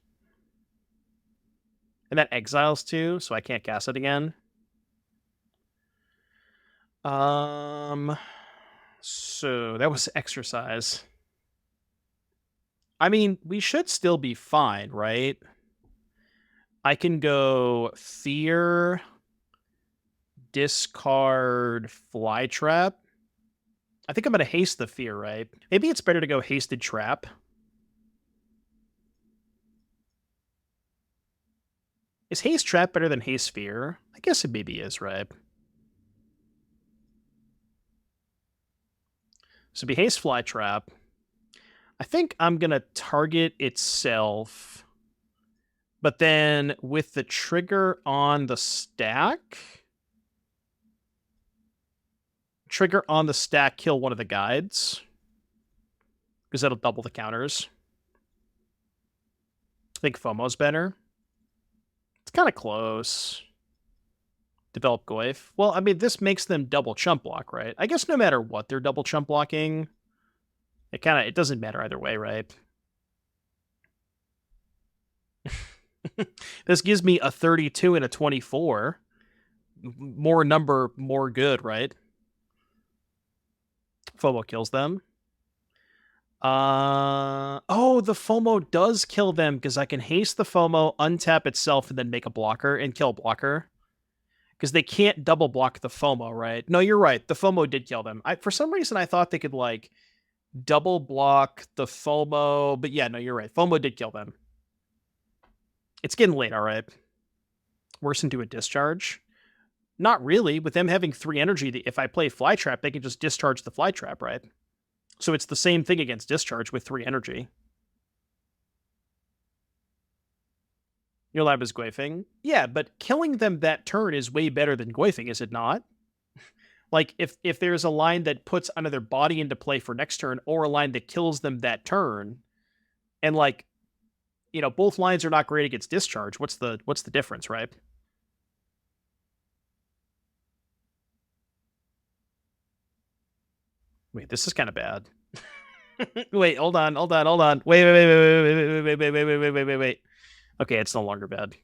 Speaker 1: And that exiles too, so I can't cast it again. So that was exercise. I mean, we should still be fine, right? I can go Fear, discard Flytrap. I think I'm going to haste the Fear, right? Maybe it's better to go Hasted Trap. Is Haste Trap better than Haste Fear? I guess it maybe is, right? So be Haste Flytrap. I think I'm going to target itself, but then with the trigger on the stack, kill one of the guides, because that'll double the counters. I think FOMO's better. It's kind of close. Develop Goyf. Well, I mean, this makes them double chump block, right? I guess no matter what they're double chump blocking, it doesn't matter either way, right? This gives me a 32 and a 24. More number, more good, right? FOMO kills them. Oh, the FOMO does kill them because I can haste the FOMO, untap itself, and then make a blocker and kill a blocker. Because they can't double block the FOMO, right? No, you're right. The FOMO did kill them. For some reason, I thought they could, like, double block the FOMO. But yeah, no, you're right. FOMO did kill them. It's getting late, all right. Worse into a discharge. Not really. With them having 3 energy, if I play Flytrap, they can just discharge the Flytrap, right? So it's the same thing against discharge with 3 energy. Your lab is Goyfing. Yeah, but killing them that turn is way better than Goyfing, is it not? Like, if there's a line that puts another body into play for next turn, or a line that kills them that turn, and, like, you know, both lines are not great against discharge, what's the difference, right? Wait, this is kind of bad. Wait, hold on. Wait. Okay, it's no longer bad.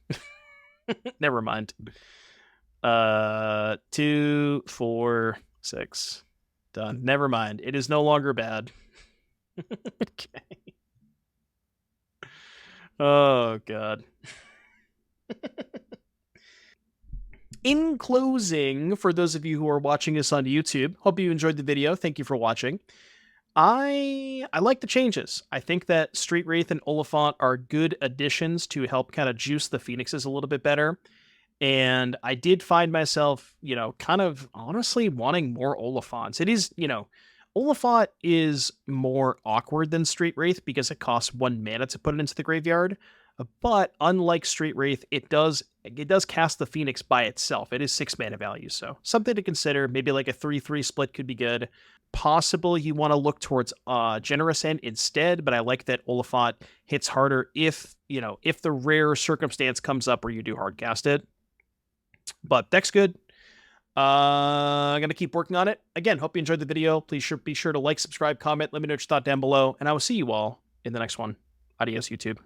Speaker 1: Never mind. 2, 4, 6. Done. Never mind. It is no longer bad. Okay. Oh, God. In closing, for those of you who are watching this on YouTube, hope you enjoyed the video. Thank you for watching. I like the changes. I think that Street Wraith and Oliphant are good additions to help kind of juice the Phoenixes a little bit better. And I did find myself, you know, kind of honestly wanting more Oliphants. It is, you know, Oliphant is more awkward than Street Wraith because it costs 1 mana to put it into the graveyard. But unlike Street Wraith, it does cast the Phoenix by itself. It is 6 mana value, so something to consider. Maybe like a 3/3 split could be good. Possible you want to look towards Generous End instead, but I like that Oliphant hits harder if the rare circumstance comes up where you do hard cast it. But deck's good. I'm going to keep working on it. Again, hope you enjoyed the video. Please be sure to like, subscribe, comment, let me know what you thought down below, and I will see you all in the next one. Adios, YouTube.